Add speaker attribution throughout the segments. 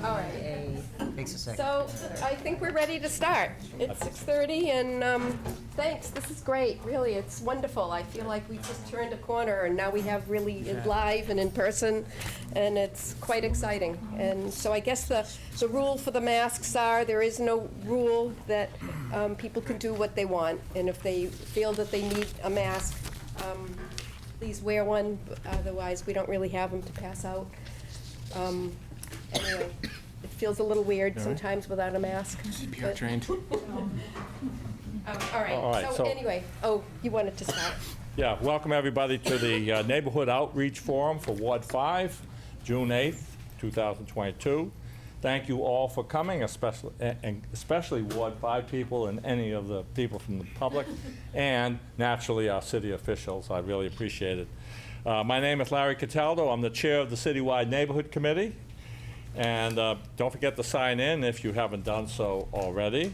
Speaker 1: All right.
Speaker 2: Takes a second.
Speaker 1: So I think we're ready to start. It's 6:30 and thanks, this is great, really, it's wonderful. I feel like we just turned a corner and now we have really live and in person and it's quite exciting. And so I guess the rule for the masks are, there is no rule that people can do what they want. And if they feel that they need a mask, please wear one, otherwise we don't really have them to pass out. Anyway, it feels a little weird sometimes without a mask.
Speaker 3: CPR trained.
Speaker 1: All
Speaker 4: All
Speaker 1: right,
Speaker 4: right,
Speaker 1: so
Speaker 4: so-
Speaker 1: anyway, oh, you wanted to start.
Speaker 4: Yeah, welcome everybody to the Neighborhood Outreach Forum for Ward 5, June 8th, 2022. Thank you all for coming, especially Ward 5 people and any of the people from the public, and naturally our city officials. I really appreciate it. My name is Larry Cataldo. I'm the chair of the Citywide Neighborhood Committee. And don't forget to sign in if you haven't done so already.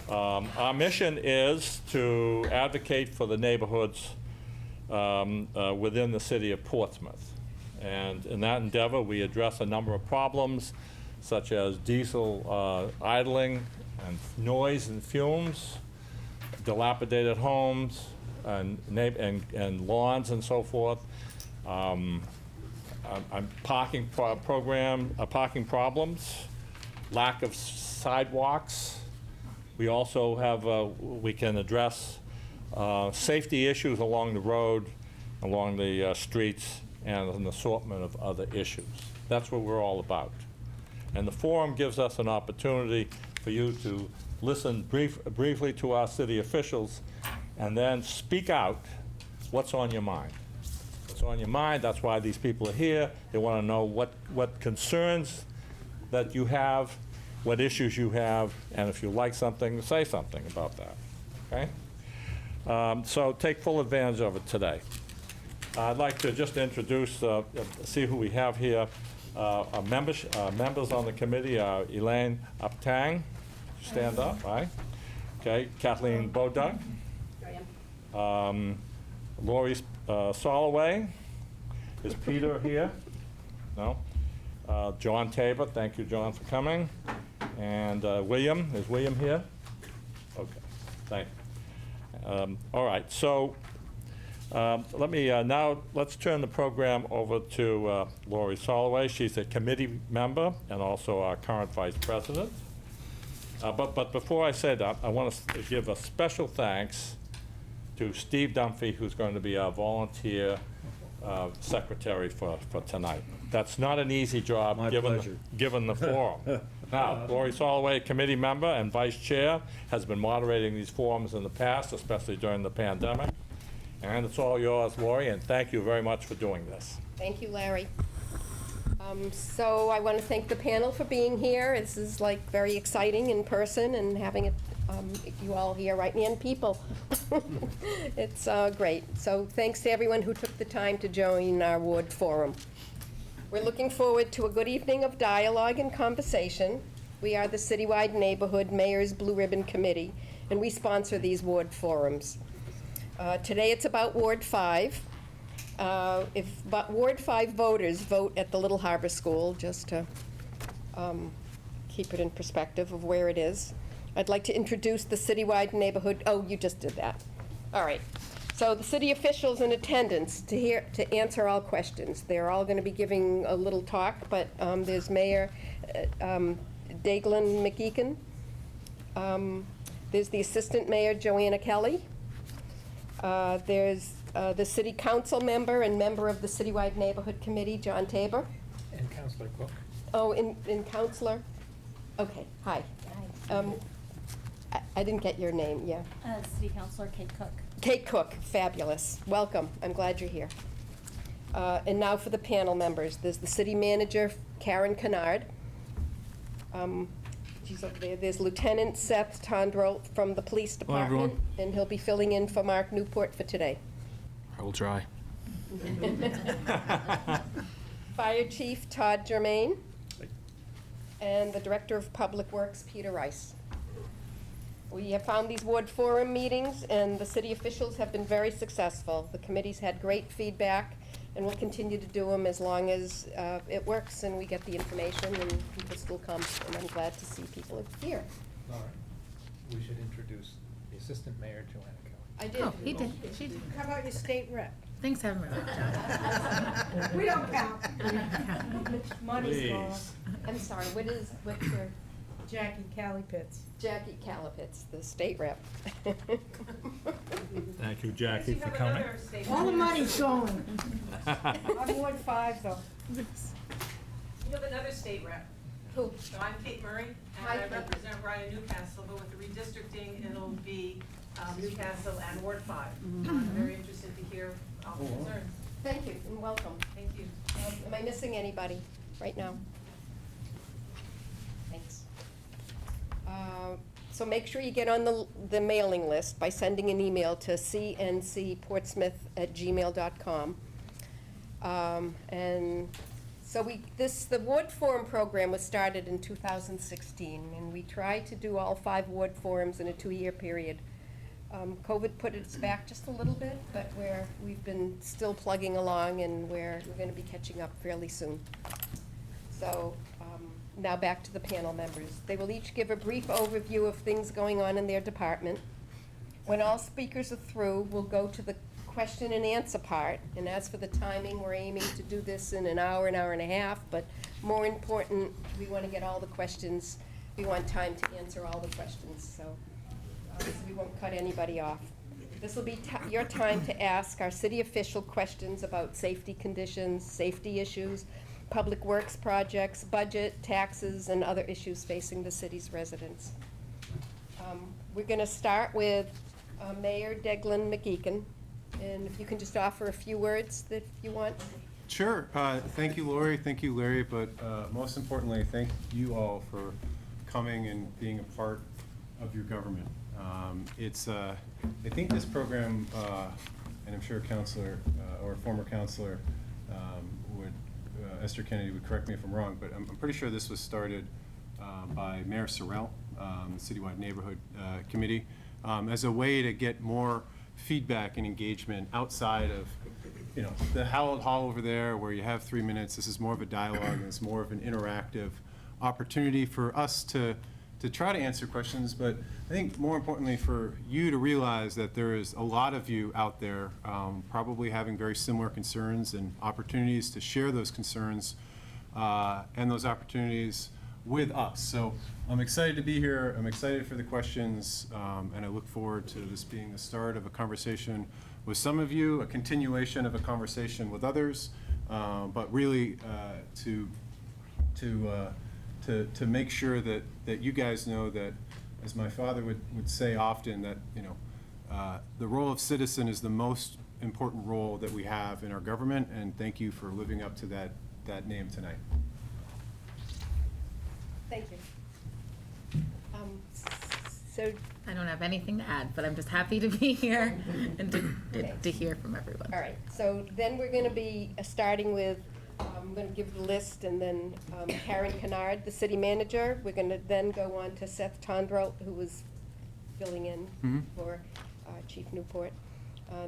Speaker 4: Our mission is to advocate for the neighborhoods within the city of Portsmouth. And in that endeavor, we address a number of problems such as diesel idling and noise and fumes, dilapidated homes, and lawns and so forth. Parking problems, lack of sidewalks. We also have, we can address safety issues along the road, along the streets, and an assortment of other issues. That's what we're all about. And the forum gives us an opportunity for you to listen briefly to our city officials and then speak out what's on your mind. What's on your mind, that's why these people are here. They want to know what concerns that you have, what issues you have, and if you like something, say something about that, okay? So take full advantage of it today. I'd like to just introduce, see who we have here. Our members on the committee are Elaine Aptang, stand up, right? Okay, Kathleen Boduk. Lori Soloway. Is Peter here? No? John Tabor, thank you, John, for coming. And William, is William here? Okay, thank you. All right, so let me now, let's turn the program over to Lori Soloway. She's a committee member and also our current vice president. But before I say that, I want to give a special thanks to Steve Dunphy, who's going to be our volunteer secretary for tonight. That's not an easy job, given the forum. Now, Lori Soloway, committee member and vice chair, has been moderating these forums in the past, especially during the pandemic. And it's all yours, Lori, and thank you very much for doing this.
Speaker 1: Thank you, Larry. So I want to thank the panel for being here. This is like very exciting in person and having it, you all here, right, and people. It's great. So thanks to everyone who took the time to join our ward forum. We're looking forward to a good evening of dialogue and conversation. We are the Citywide Neighborhood Mayor's Blue Ribbon Committee, and we sponsor these ward forums. Today it's about Ward 5. But Ward 5 voters vote at the Little Harbor School, just to keep it in perspective of where it is. I'd like to introduce the Citywide Neighborhood, oh, you just did that. All right. So the city officials in attendance to answer all questions. They're all going to be giving a little talk, but there's Mayor Daglin McEakin. There's the Assistant Mayor Joanna Kelly. There's the City Council member and member of the Citywide Neighborhood Committee, John Tabor.
Speaker 5: And Councilor Cook.
Speaker 1: Oh, in Councilor? Okay, hi. I didn't get your name, yeah.
Speaker 6: City Councilor Kate Cook.
Speaker 1: Kate Cook, fabulous. Welcome, I'm glad you're here. And now for the panel members. There's the City Manager, Karen Kennard. She's up there. There's Lieutenant Seth Tondrell from the Police Department.
Speaker 3: everyone.
Speaker 1: And he'll be filling in for Mark Newport for today.
Speaker 3: I will try.
Speaker 1: Fire Chief Todd Germain. And the Director of Public Works, Peter Rice. We have found these ward forum meetings, and the city officials have been very successful. The committee's had great feedback and we'll continue to do them as long as it works and we get the information and people still come. And I'm glad to see people here.
Speaker 2: Laura, we should introduce the Assistant Mayor, Joanna Kelly.
Speaker 1: I did.
Speaker 5: Oh, he did, she did.
Speaker 7: How about your state rep?
Speaker 5: Things haven't really changed.
Speaker 7: We don't count. Money's gone.
Speaker 4: Please.
Speaker 1: I'm sorry, what's your,
Speaker 7: Jackie Calipits.
Speaker 1: Jackie Calipits, the state rep.
Speaker 4: Thank you, Jackie, for coming.
Speaker 7: All the money's going. I'm Ward 5, though.
Speaker 8: You have another state rep.
Speaker 1: Who?
Speaker 8: So I'm Kate Murray,
Speaker 1: Hi,
Speaker 8: and I
Speaker 1: Kate.
Speaker 8: represent Ryan Newcastle, but with the redistricting, it'll be Newcastle and Ward 5. I'm very interested to hear all the concerns.
Speaker 1: Thank you and welcome.
Speaker 8: Thank you.
Speaker 1: Am I missing anybody right now? Thanks. So make sure you get on the mailing list by sending an email to cncportsmouth@gmail.com. And so the Ward Forum program was started in 2016, and we tried to do all 5 Ward Forums in a 2-year period. COVID put us back just a little bit, but we've been still plugging along, and we're gonna be catching up fairly soon. So, now back to the panel members. They will each give a brief overview of things going on in their department. When all speakers are through, we'll go to the question and answer part, and as for the timing, we're aiming to do this in an hour and a half, but more important, we wanna get all the questions, we want time to answer all the questions, so we won't cut anybody off. This will be your time to ask our city official questions about safety conditions, safety issues, public works projects, budget, taxes, and other issues facing the city's residents. We're gonna start with Mayor Declan McGeechan, and if you can just offer a few words that you want.
Speaker 9: Sure. Thank you, Lori. Thank you, Larry. But most importantly, thank you all for coming and being a part of your government. I think this program, and I'm sure Counselor or former Counselor Esther Kennedy would correct me if I'm wrong, but I'm pretty sure this was started by Mayor Sorrell, the Citywide Neighborhood Committee, as a way to get more feedback and engagement outside of, the Howard Hall over there where you have 3 minutes. This is more of a dialogue, and it's more of an interactive opportunity for us to try to answer questions, but I think more importantly for you to realize that there is a lot of you out there probably having very similar concerns and opportunities to share those concerns and those opportunities with us. So I'm excited to be here. I'm excited for the questions, and I look forward to this being the start of a conversation with some of you, a continuation of a conversation with others, but really to make sure that you guys know that, as my father would say often, that the role of citizen is the most important role that we have in our government, and thank you for living up to that name tonight.
Speaker 1: Thank you. So,
Speaker 5: I don't have anything to add, but I'm just happy to be here and to hear from everyone.
Speaker 1: all right, so then we're gonna be starting with, I'm gonna give the list, and then Karen Kennard, the city manager. We're gonna then go on to Seth Tondrell, who was filling in for Chief Newport.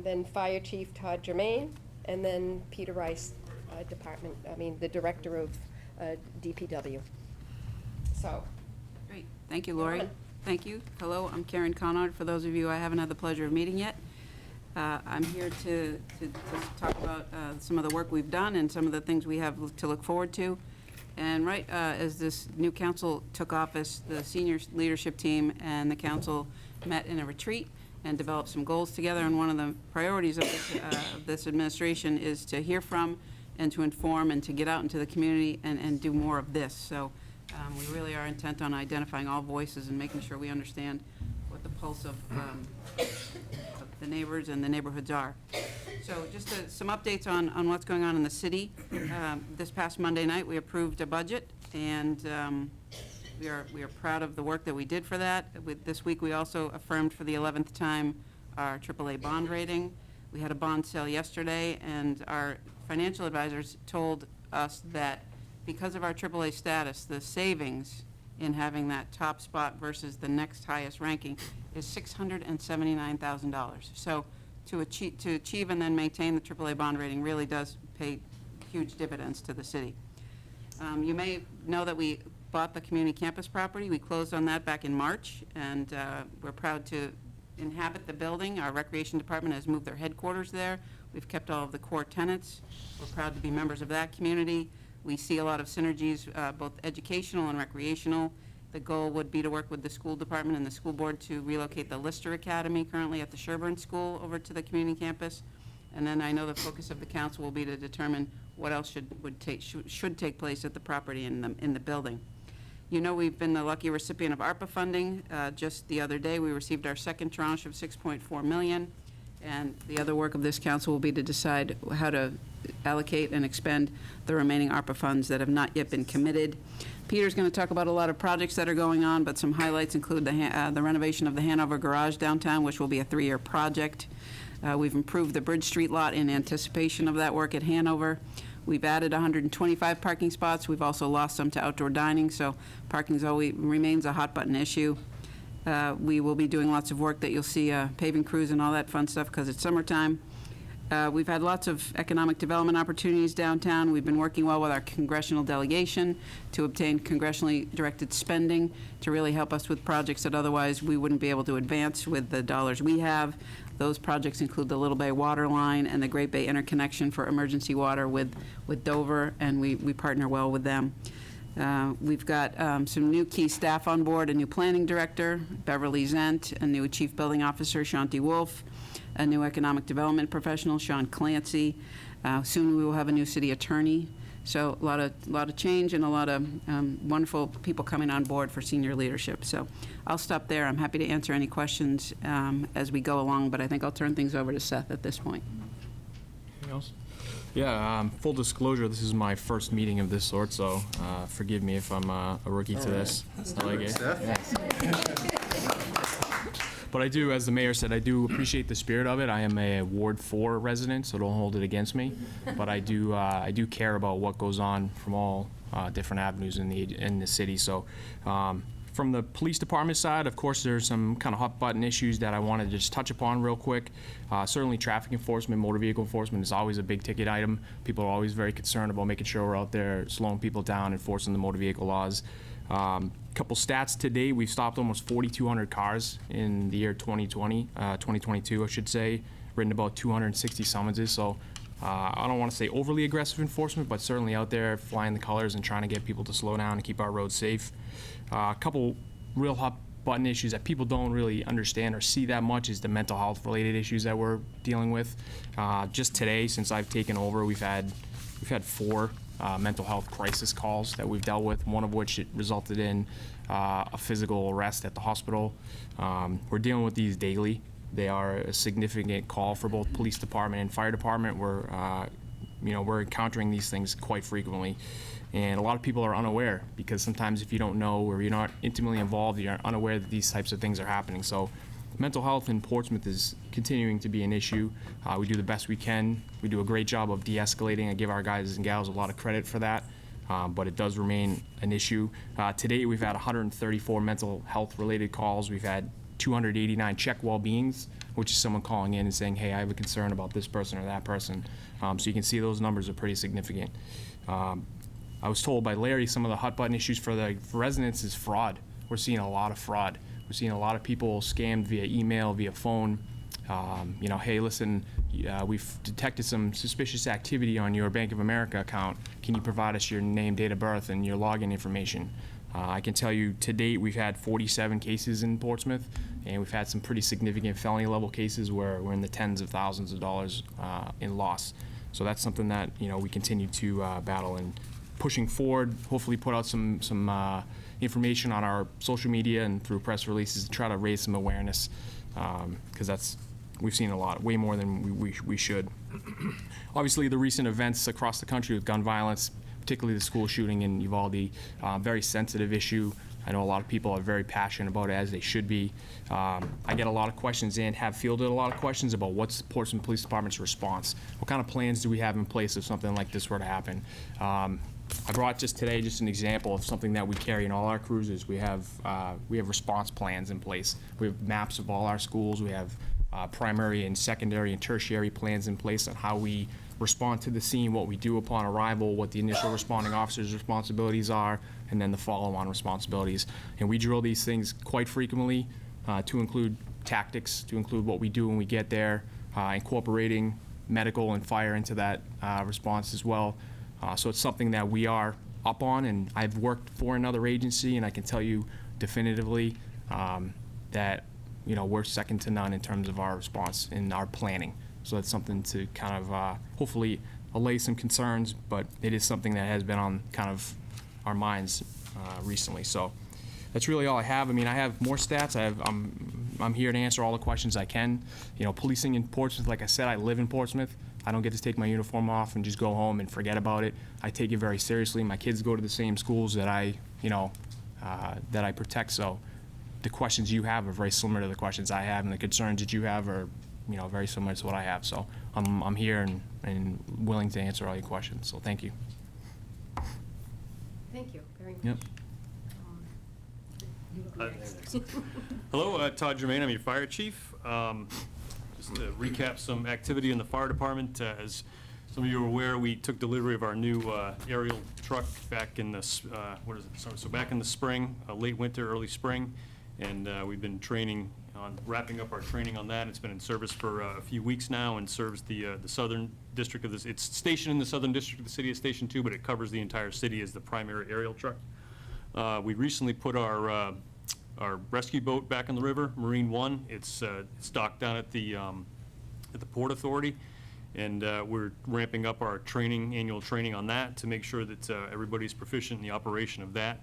Speaker 1: Then Fire Chief Todd Germain, and then Peter Rice, the Director of DPW. So,
Speaker 10: Great, thank you, Lori.
Speaker 1: Karen.
Speaker 10: Thank you. Hello, I'm Karen Conard. For those of you I haven't had the pleasure of meeting yet, I'm here to talk about some of the work we've done and some of the things we have to look forward to. And right as this new council took office, the senior leadership team and the council met in a retreat and developed some goals together. And one of the priorities of this administration is to hear from and to inform and to get out into the community and do more of this. So we really are intent on identifying all voices and making sure we understand what the pulse of the neighbors and the neighborhoods are. So just some updates on what's going on in the city. This past Monday night, we approved a budget, and we are proud of the work that we did for that. This week, we also affirmed for the 11th time our AAA bond rating. We had a bond sale yesterday, and our financial advisors told us that because of our AAA status, the savings in having that top spot versus the next highest ranking is $679,000. So to achieve and then maintain the AAA bond rating really does pay huge dividends to the city. You may know that we bought the community campus property. We closed on that back in March, and we're proud to inhabit the building. Our recreation department has moved their headquarters there. We've kept all of the core tenants. We're proud to be members of that community. We see a lot of synergies, both educational and recreational. The goal would be to work with the school department and the school board to relocate the Lister Academy, currently at the Sherburne School, over to the community campus. And then I know the focus of the council will be to determine what else should take place at the property in the building. You know, we've been the lucky recipient of ARPA funding. Just the other day, we received our second tranche of $6.4 million. And the other work of this council will be to decide how to allocate and expend the remaining ARPA funds that have not yet been committed. Peter's going to talk about a lot of projects that are going on, but some highlights include the renovation of the Hanover Garage downtown, which will be a 3-year project. We've improved the Bridge Street lot in anticipation of that work at Hanover. We've added 125 parking spots. We've also lost some to outdoor dining, so parking remains a hot button issue. We will be doing lots of work that you'll see, paving crews and all that fun stuff, because it's summertime. We've had lots of economic development opportunities downtown. We've been working well with our congressional delegation to obtain congressionally directed spending to really help us with projects that otherwise we wouldn't be able to advance with the dollars we have. Those projects include the Little Bay Water Line and the Great Bay Interconnection for emergency water with Dover, and we partner well with them. We've got some new key staff on board, a new planning director, Beverly Zent, a new chief building officer, Shanti Wolf, a new economic development professional, Sean Clancy. Soon we will have a new city attorney. So a lot of change and a lot of wonderful people coming on board for senior leadership. So I'll stop there. I'm happy to answer any questions as we go along, but I think I'll turn things over to Seth at this point.
Speaker 3: Anything else? Yeah, full disclosure, this is my first meeting of this sort, so forgive me if I'm a rookie to this. I like it. Yes. But I do, as the mayor said, I do appreciate the spirit of it. I am a Ward 4 resident, so don't hold it against me. But I do care about what goes on from all different avenues in the city. So from the police department side, of course, there's some kind of hot button issues that I wanted to just touch upon real quick. Certainly traffic enforcement, motor vehicle enforcement is always a big ticket item. People are always very concerned about making sure we're out there slowing people down, enforcing the motor vehicle laws. Couple stats today, we've stopped almost 4,200 cars in the year 2022, I should say, written about 260 summonses. So I don't want to say overly aggressive enforcement, but certainly out there flying the colors and trying to get people to slow down and keep our roads safe. A couple real hot button issues that people don't really understand or see that much is the mental health related issues that we're dealing with. Just today, since I've taken over, we've had 4 mental health crisis calls that we've dealt with, one of which it resulted in a physical arrest at the hospital. We're dealing with these daily. They are a significant call for both police department and fire department. We're encountering these things quite frequently. And a lot of people are unaware because sometimes if you don't know or you're not intimately involved, you're unaware that these types of things are happening. So mental health in Portsmouth is continuing to be an issue. We do the best we can. We do a great job of de-escalating. I give our guys and gals a lot of credit for that, but it does remain an issue. To date, we've had 134 mental health related calls. We've had 289 check well-beings, which is someone calling in and saying, hey, I have a concern about this person or that person. So you can see those numbers are pretty significant. I was told by Larry some of the hot button issues for the residents is fraud. We're seeing a lot of fraud. We're seeing a lot of people scammed via email, via phone. Hey, listen, we've detected some suspicious activity on your Bank of America account. Can you provide us your name, date of birth, and your login information? I can tell you to date we've had 47 cases in Portsmouth, and we've had some pretty significant felony level cases where we're in the tens of thousands of dollars in loss. So that's something that we continue to battle and pushing forward. Hopefully, put out some information on our social media and through press releases to try to raise some awareness, because we've seen a lot, way more than we should. Obviously, the recent events across the country with gun violence, particularly the school shooting in Uvalde, very sensitive issue. I know a lot of people are very passionate about it, as they should be. I get a lot of questions and have fielded a lot of questions about what's the Portsmouth Police Department's response. What kind of plans do we have in place if something like this were to happen? I brought just today just an example of something that we carry in all our cruisers. We have response plans in place. We have maps of all our schools. We have primary and secondary and tertiary plans in place on how we respond to the scene, what we do upon arrival, what the initial responding officer's responsibilities are, and then the follow-on responsibilities. And we drill these things quite frequently to include tactics, to include what we do when we get there, incorporating medical and fire into that response as well. So it's something that we are up on, and I've worked for another agency, and I can tell you definitively that, you know, we're second to none in terms of our response and our planning. So that's something to kind of hopefully allay some concerns, but it is something that has been on kind of our minds recently. So that's really all I have. I mean, I have more stats. I'm here to answer all the questions I can. You know, policing in Portsmouth, like I said, I live in Portsmouth. I don't get to take my uniform off and just go home and forget about it. I take it very seriously. My kids go to the same schools that I protect. So the questions you have are very similar to the questions I have, and the concerns that you have are, you know, very similar to what I have. So I'm here and willing to answer all your questions. So thank you.
Speaker 1: Thank you very much.
Speaker 3: Yep.
Speaker 11: Hello, Todd Germain, I'm your fire chief. Just to recap some activity in the fire department. As some of you are aware, we took delivery of our new aerial truck back in the, so back in the spring, late winter, early spring. And we've been wrapping up our training on that. It's been in service for a few weeks now and serves the southern district of this. It's stationed in the southern district of the city of Station 2, but it covers the entire city as the primary aerial truck. We recently put our rescue boat back in the river, Marine One. It's docked down at the Port Authority, and we're ramping up our annual training on that to make sure that everybody's proficient in the operation of that.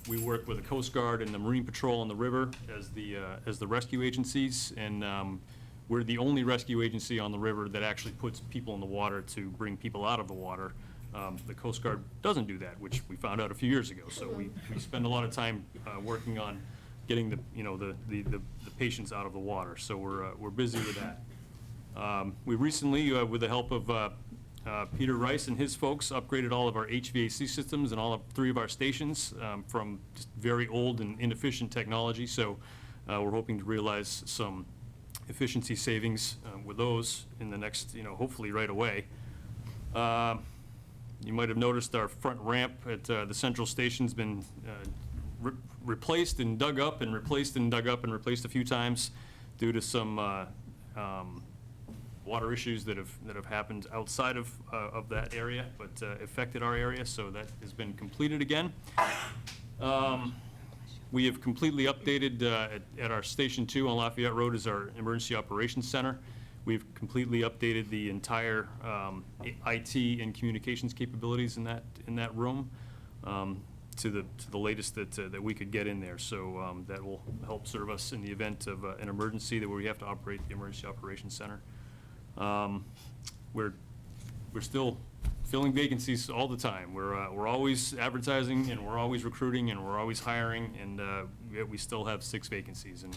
Speaker 11: We work with the Coast Guard and the Marine Patrol on the river as the rescue agencies, and we're the only rescue agency on the river that actually puts people in the water to bring people out of the water. The Coast Guard doesn't do that, which we found out a few years ago. So we spend a lot of time working on getting the patients out of the water. So we're busy with that. We recently, with the help of Peter Rice and his folks, upgraded all of our HVAC systems and all of 3 of our stations from just very old and inefficient technology. So we're hoping to realize some efficiency savings with those in the next, hopefully right away. You might have noticed our front ramp at the central station's been replaced and dug up and replaced and dug up and replaced a few times due to some water issues that have happened outside of that area, but affected our area. So that has been completed again. We have completely updated at our Station 2 on Lafayette Road is our Emergency Operations Center. We've completely updated the entire IT and communications capabilities in that room to the latest that we could get in there. So that will help serve us in the event of an emergency where we have to operate the Emergency Operations Center. We're still filling vacancies all the time. We're always advertising, and we're always recruiting, and we're always hiring, and yet we still have 6 vacancies, and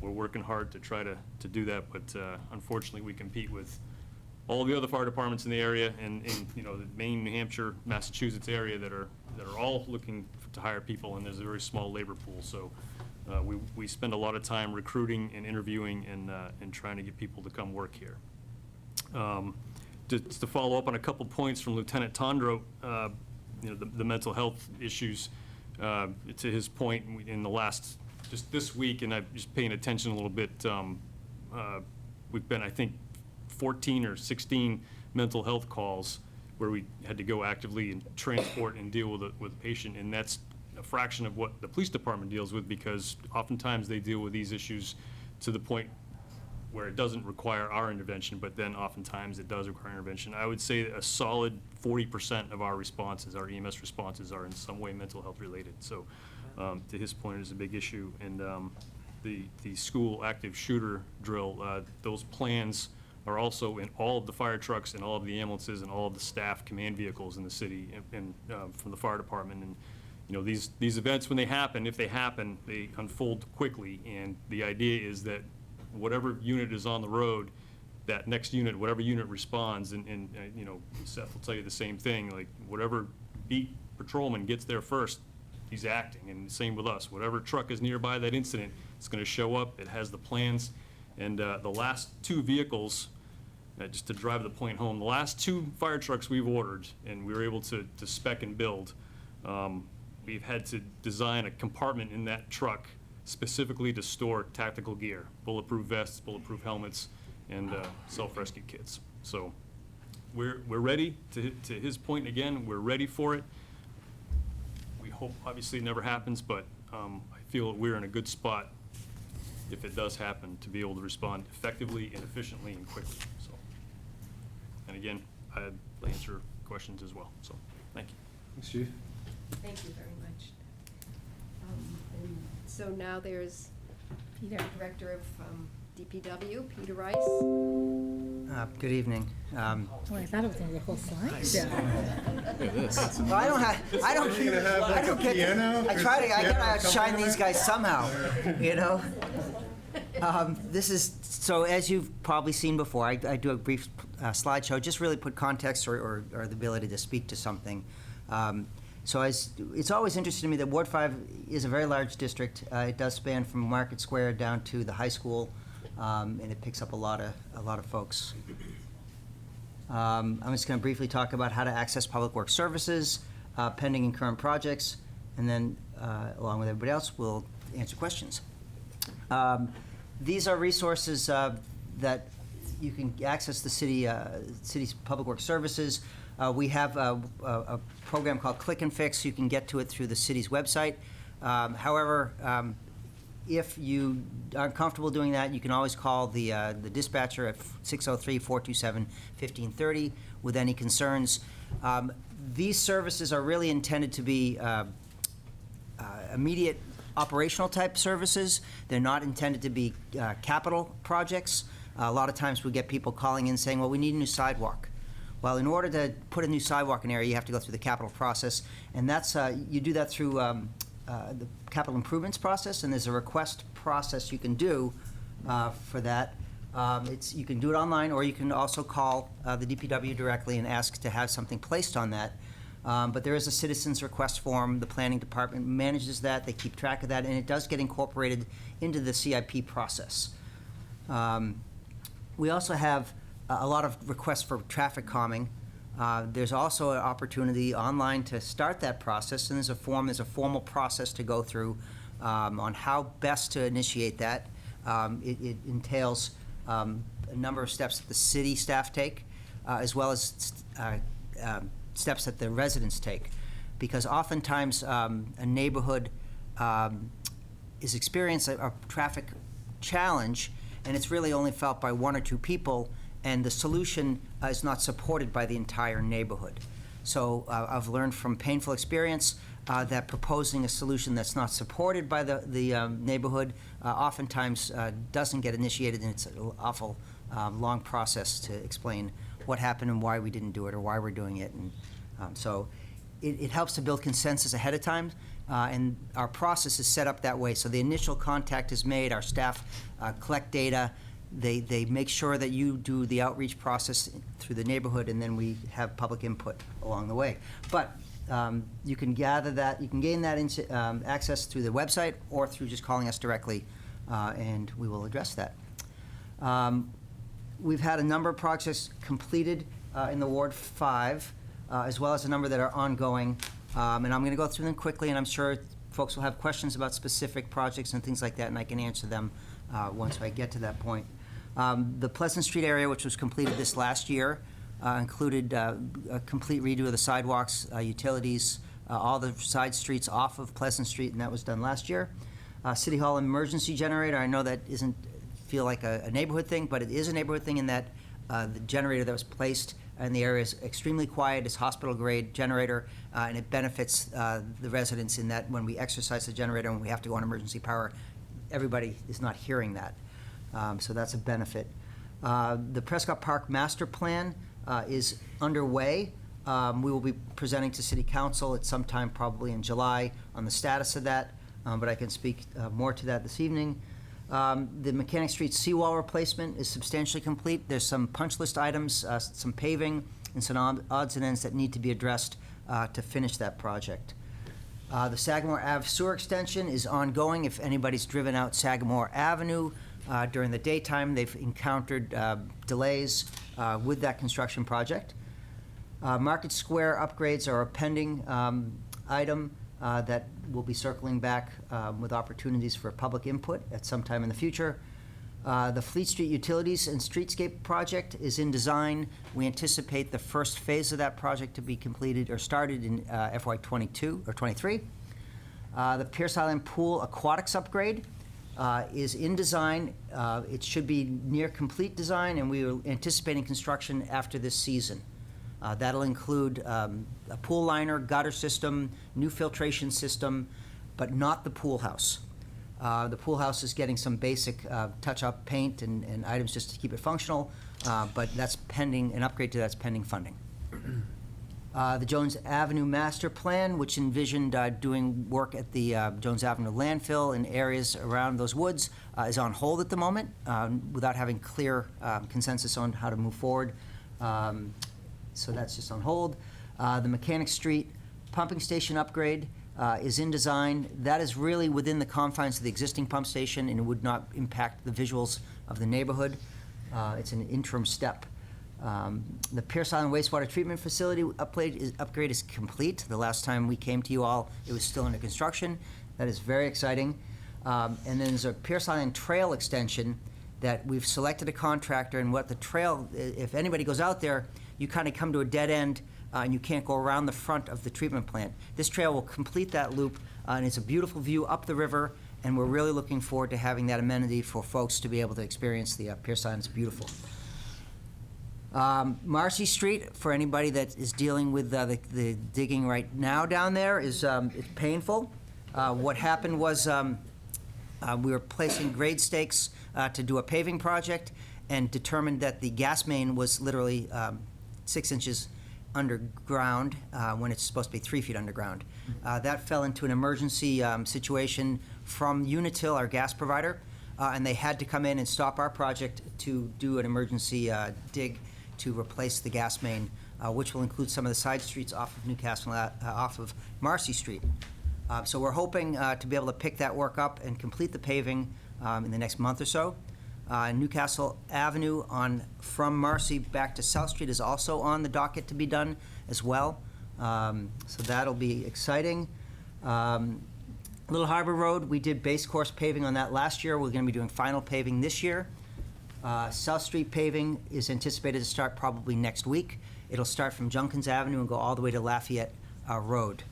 Speaker 11: we're working hard to try to do that, but unfortunately we compete with all the other fire departments in the area and the Maine, New Hampshire, Massachusetts area that are all looking to hire people, and there's a very small labor pool. So we spend a lot of time recruiting and interviewing and trying to get people to come work here. Just to follow up on a couple points from Lieutenant Tondro, the mental health issues, to his point in the last, just this week, and I'm just paying attention a little bit, we've been, I think, 14 or 16 mental health calls where we had to go actively and transport and deal with a patient, and that's a fraction of what the police department deals with, because oftentimes they deal with these issues to the point where it doesn't require our intervention, but then oftentimes it does require intervention. I would say a solid 40% of our responses, our EMS responses, are in some way mental health related. So to his point, it is a big issue. And the school active shooter drill, those plans are also in all of the fire trucks and all of the ambulances and all of the staff command vehicles in the city and from the fire department. And these events, when they happen, if they happen, they unfold quickly. And the idea is that whatever unit is on the road, that next unit, whatever unit responds, and Seth will tell you the same thing, like whatever beat patrolman gets there first, he's acting, and the same with us. Whatever truck is nearby that incident, it's gonna show up, it has the plans, and the last 2 vehicles just to drive the point home, the last 2 fire trucks we've ordered, and we were able to spec and build, we've had to design a compartment in that truck specifically to store tactical gear, bulletproof vests, bulletproof helmets, and self-rescue kits. So we're ready, to his point again, we're ready for it. We hope, obviously, it never happens, but I feel that we're in a good spot, if it does happen, to be able to respond effectively and efficiently and quickly, so. And again, I'll answer questions as well, so, thank you.
Speaker 2: Thanks, Chief.
Speaker 1: Thank you very much. And so now there's
Speaker 5: Peter.
Speaker 1: Director of DPW, Peter Rice.
Speaker 12: Good evening.
Speaker 5: Oh, I thought it was gonna be a whole slideshow.
Speaker 12: Well, I don't
Speaker 9: Are you gonna have like a piano?
Speaker 12: I gotta shine these guys somehow, you know? This is, so as you've probably seen before, I do a brief slideshow, just really put context or the ability to speak to something. So it's always interesting to me that Ward 5 is a very large district. It does span from Market Square down to the high school, and it picks up a lot of folks. I'm just going to briefly talk about how to access public works services, pending and current projects, and then, along with everybody else, we'll answer questions. These are resources that you can access the city's public works services. We have a program called Click and Fix. You can get to it through the city's website. However, if you aren't comfortable doing that, you can always call the dispatcher at 603-427-1530 with any concerns. These services are really intended to be immediate operational type services. They're not intended to be capital projects. A lot of times we get people calling in saying, well, we need a new sidewalk. Well, in order to put a new sidewalk in an area, you have to go through the capital process, and that's you do that through the capital improvements process, and there's a request process you can do for that. You can do it online, or you can also call the DPW directly and ask to have something placed on that. But there is a citizen's request form. The planning department manages that. They keep track of that, and it does get incorporated into the CIP process. We also have a lot of requests for traffic calming. There's also an opportunity online to start that process, and there's a formal process to go through on how best to initiate that. It entails a number of steps that the city staff take, as well as steps that the residents take, because oftentimes a neighborhood is experiencing a traffic challenge, and it's really only felt by 1 or 2 people, and the solution is not supported by the entire neighborhood. So I've learned from painful experience that proposing a solution that's not supported by the neighborhood oftentimes doesn't get initiated, and it's an awful long process to explain what happened and why we didn't do it or why we're doing it. And so it helps to build consensus ahead of time, and our process is set up that way. So the initial contact is made, our staff collect data, they make sure that you do the outreach process through the neighborhood, and then we have public input along the way. But you can gather that, you can gain that access through the website or through just calling us directly, and we will address that. We've had a number of projects completed in the Ward 5, as well as a number that are ongoing, and I'm going to go through them quickly, and I'm sure folks will have questions about specific projects and things like that, and I can answer them once I get to that point. The Pleasant Street area, which was completed this last year, included a complete redo of the sidewalks, utilities, all the side streets off of Pleasant Street, and that was done last year. City Hall emergency generator, I know that isn't feel like a neighborhood thing, but it is a neighborhood thing in that the generator that was placed in the area is extremely quiet. It's hospital-grade generator, and it benefits the residents in that when we exercise the generator and we have to go on emergency power, everybody is not hearing that. So that's a benefit. The Prescott Park Master Plan is underway. We will be presenting to City Council at some time probably in July on the status of that, but I can speak more to that this evening. The Mechanic Street seawall replacement is substantially complete. There's some punch list items, some paving, and some odds and ends that need to be addressed to finish that project. The Sagamore Ave sewer extension is ongoing. If anybody's driven out Sagamore Avenue during the daytime, they've encountered delays with that construction project. Market Square upgrades are a pending item that will be circling back with opportunities for public input at some time in the future. The Fleet Street Utilities and Streetscape project is in design. We anticipate the first phase of that project to be completed or started in FY '22 or '23. The Pierce Island Pool Aquatics upgrade is in design. It should be near complete design, and we are anticipating construction after this season. That'll include a pool liner, gutter system, new filtration system, but not the pool house. The pool house is getting some basic touch-up paint and items just to keep it functional, but that's pending, an upgrade to that's pending funding. The Jones Avenue Master Plan, which envisioned doing work at the Jones Avenue landfill and areas around those woods, is on hold at the moment without having clear consensus on how to move forward. So that's just on hold. The Mechanic Street pumping station upgrade is in design. That is really within the confines of the existing pump station and would not impact the visuals of the neighborhood. It's an interim step. The Pierce Island Wastewater Treatment Facility upgrade is complete. The last time we came to you all, it was still under construction. That is very exciting. And then there's a Pierce Island Trail extension that we've selected a contractor, and what the trail, if anybody goes out there, you kind of come to a dead end and you can't go around the front of the treatment plant. This trail will complete that loop, and it's a beautiful view up the river, and we're really looking forward to having that amenity for folks to be able to experience the Pierce Island. It's beautiful. Marcy Street, for anybody that is dealing with the digging right now down there, is it's painful. What happened was we were placing grade stakes to do a paving project and determined that the gas main was literally 6 inches underground when it's supposed to be 3 feet underground. That fell into an emergency situation from Unitil, our gas provider, and they had to come in and stop our project to do an emergency dig to replace the gas main, which will include some of the side streets off of Newcastle, off of Marcy Street. So we're hoping to be able to pick that work up and complete the paving in the next month or so. Newcastle Avenue from Marcy back to South Street is also on the docket to be done as well. So that'll be exciting. Little Harbor Road, we did base course paving on that last year. We're going to be doing final paving this year. South Street paving is anticipated to start probably next week. It'll start from Junkins Avenue and go all the way to Lafayette Road.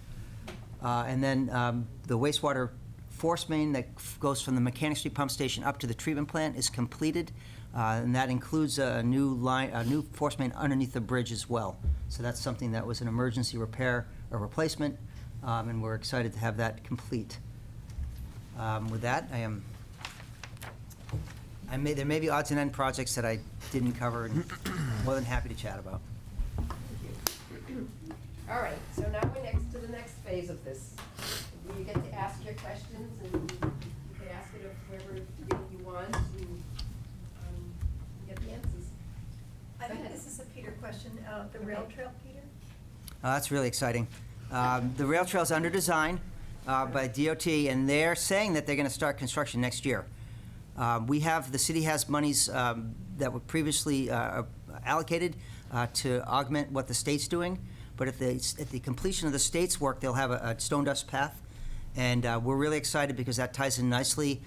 Speaker 12: And then the wastewater force main that goes from the Mechanic Street pump station up to the treatment plant is completed, and that includes a new force main underneath the bridge as well. So that's something that was an emergency repair or replacement, and we're excited to have that complete. With that, there may be odds and end projects that I didn't cover, and more than happy to chat about.
Speaker 1: All right, so now we're next to the next phase of this. You get to ask your questions, and you can ask it of whoever you want, and get the answers.
Speaker 7: I think this is a Peter question. The rail trail, Peter?
Speaker 12: That's really exciting. The rail trail's under design by DOT, and they're saying that they're going to start construction next year. The city has monies that were previously allocated to augment what the state's doing, but at the completion of the state's work, they'll have a stone dust path, and we're really excited because that ties in nicely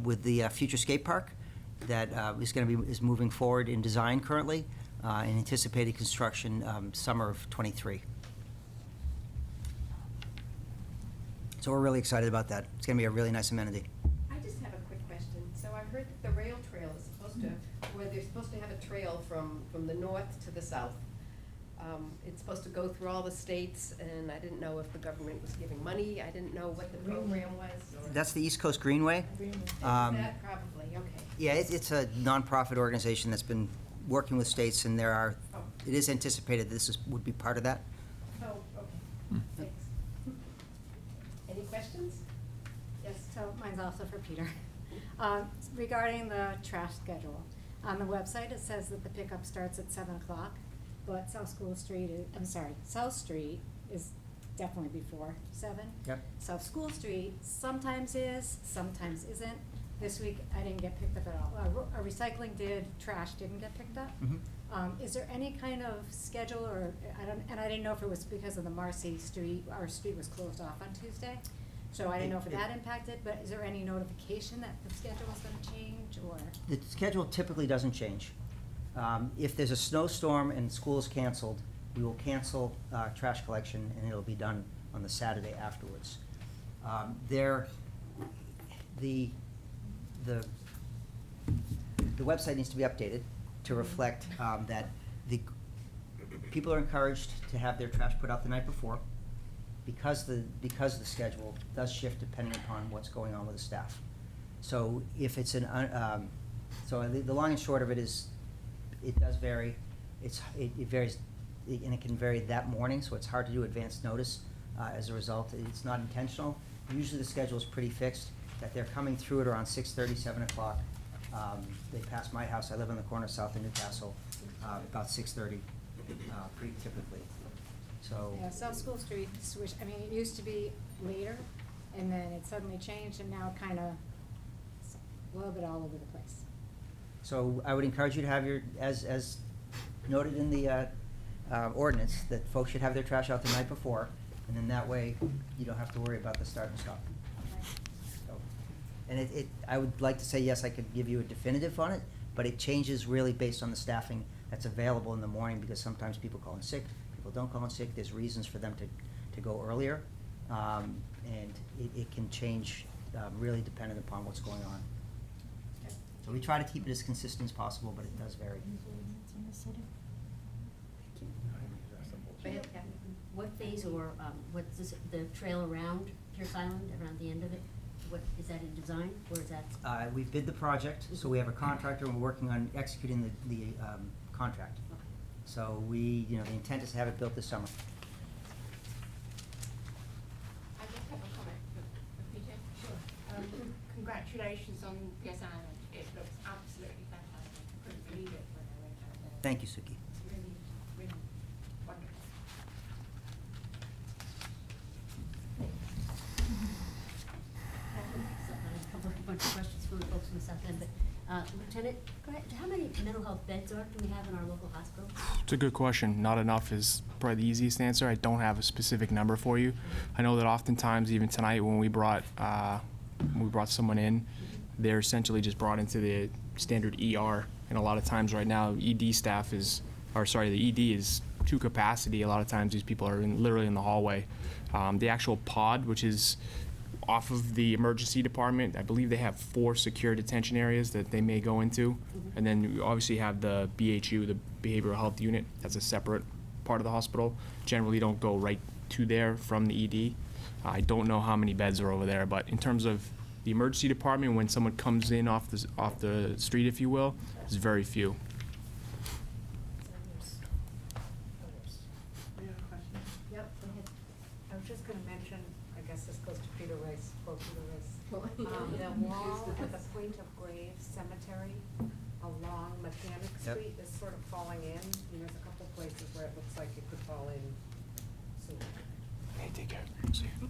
Speaker 12: with the future skate park that is moving forward in design currently and anticipated construction summer of '23. So we're really excited about that. It's going to be a really nice amenity.
Speaker 1: I just have a quick question. So I heard that the rail trail is supposed to, where they're supposed to have a trail from the north to the south. It's supposed to go through all the states, and I didn't know if the government was giving money. I didn't know what the program was. Or
Speaker 12: That's the East Coast Greenway.
Speaker 1: Is that probably, okay.
Speaker 12: Yeah, it's a nonprofit organization that's been working with states, and it is anticipated this would be part of that.
Speaker 1: Oh, okay. Thanks. Any questions? Yes.
Speaker 6: So mine's also for Peter. Regarding the trash schedule, on the website, it says that the pickup starts at 7 o'clock, but South Street is definitely before 7.
Speaker 12: Yep.
Speaker 6: South School Street sometimes is, sometimes isn't. This week, I didn't get picked up at all. Recycling did, trash didn't get picked up.
Speaker 12: Mhm.
Speaker 6: Is there any kind of schedule, or, I didn't know if it was because of the Marcy Street, our street was closed off on Tuesday, so I didn't know if that impacted, but is there any notification that the schedule is gonna change, or?
Speaker 12: The schedule typically doesn't change. If there's a snowstorm and school is canceled, we will cancel trash collection, and it'll be done on the Saturday afterwards. The website needs to be updated to reflect that the people are encouraged to have their trash put out the night before, because the schedule does shift depending upon what's going on with the staff. So if it's so the long and short of it is, it does vary. It varies, and it can vary that morning, so it's hard to do advance notice. As a result, it's not intentional. Usually the schedule is pretty fixed, that they're coming through it around 6:30, 7 o'clock. They pass my house, I live on the corner south of Newcastle, about 6:30, pretty typically. So.
Speaker 6: Yeah, South School Street switch, I mean, it used to be later, and then it suddenly changed, and now kinda, it's a little bit all over the place.
Speaker 12: So I would encourage you to have your, as noted in the ordinance, that folks should have their trash out the night before, and then that way you don't have to worry about the start and stop. So, and I would like to say, yes, I could give you a definitive on it, but it changes really based on the staffing that's available in the morning, because sometimes people call in sick, people don't call in sick, there's reasons for them to go earlier, and it can change really dependent upon what's going on. So we try to keep it as consistent as possible, but it does vary.
Speaker 13: What phase, or what's this, the trail around Pierce Island, around the end of it? What, is that in design, or is that?
Speaker 12: We've bid the project, so we have a contractor, and we're working on executing the contract.
Speaker 13: Okay.
Speaker 12: So the intent is to have it built this summer.
Speaker 7: I just have a comment for Peter. Sure. Congratulations on Pierce Island. It looks absolutely fantastic. I couldn't believe it when I went out there.
Speaker 12: Thank you, Suki.
Speaker 7: It's really, really wonderful.
Speaker 13: A bunch of questions from the folks from the South End, but Lieutenant, go ahead. How many mental health beds do we have in our local hospital?
Speaker 3: It's a good question. Not enough is probably the easiest answer. I don't have a specific number for you. I know that oftentimes, even tonight, when we brought someone in, they're essentially just brought into the standard ER. And a lot of times right now, the ED is to capacity. A lot of times these people are literally in the hallway. The actual pod, which is off of the emergency department, I believe they have 4 secure detention areas that they may go into. And then you obviously have the BHU, the Behavioral Health Unit. That's a separate part of the hospital. Generally don't go right to there from the ED. I don't know how many beds are over there, but in terms of the emergency department, when someone comes in off the street, if you will, there's very few.
Speaker 6: Yep, go ahead.
Speaker 14: I was just gonna mention, I guess this goes to Peter Rice, the wall at the Point of Graves Cemetery along Mechanic
Speaker 12: Yep.
Speaker 14: Street is sort of falling in. And there's a couple places where it looks like it could fall in soon.
Speaker 3: Hey, take care. See you.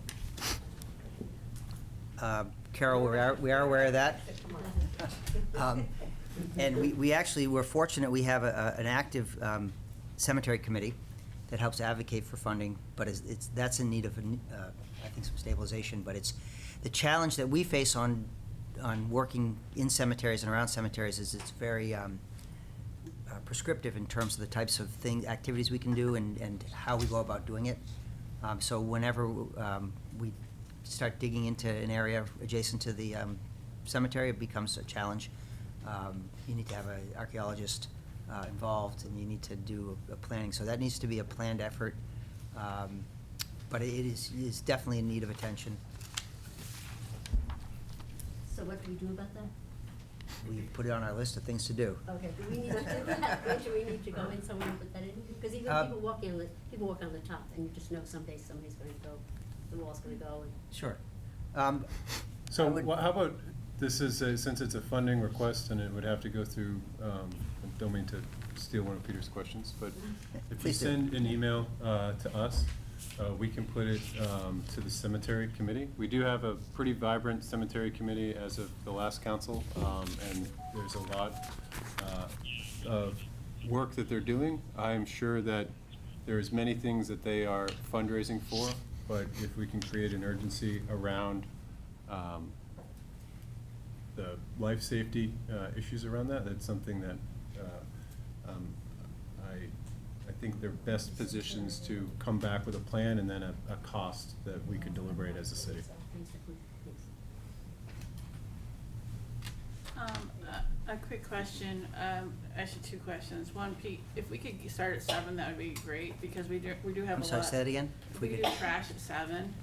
Speaker 12: Carol, we are aware of that.
Speaker 14: Come on.
Speaker 12: And we're fortunate we have an active cemetery committee that helps advocate for funding, but that's in need of, I think, some stabilization. But it's the challenge that we face on working in cemeteries and around cemeteries is it's very prescriptive in terms of the types of activities we can do and how we go about doing it. So whenever we start digging into an area adjacent to the cemetery, it becomes a challenge. You need to have an archaeologist involved, and you need to do a planning. So that needs to be a planned effort, but it is definitely in need of attention.
Speaker 13: So what do we do about that?
Speaker 12: We put it on our list of things to do.
Speaker 13: Okay, do we need to do that? Do we need to go in somewhere and put that in? Because even people walk on the top, and you just know someday somebody's going to go, the wall's going to go. And
Speaker 12: Sure.
Speaker 9: So how about, this is, since it's a funding request and it would have to go through, I don't mean to steal one of Peter's questions, but if you
Speaker 12: Please do.
Speaker 9: send an email to us, we can put it to the cemetery committee. We do have a pretty vibrant cemetery committee as of the last council, and there's a lot of work that they're doing. I'm sure that there's many things that they are fundraising for, but if we can create an urgency around the life safety issues around that, that's something that I think they're best positions to come back with a plan and then a cost that we could deliberate as a city.
Speaker 15: A quick question, actually two questions. One, Pete, if we could start at 7, that would be great, because we do have a lot.
Speaker 12: I'm sorry, say that again?
Speaker 15: If we could do trash at 7,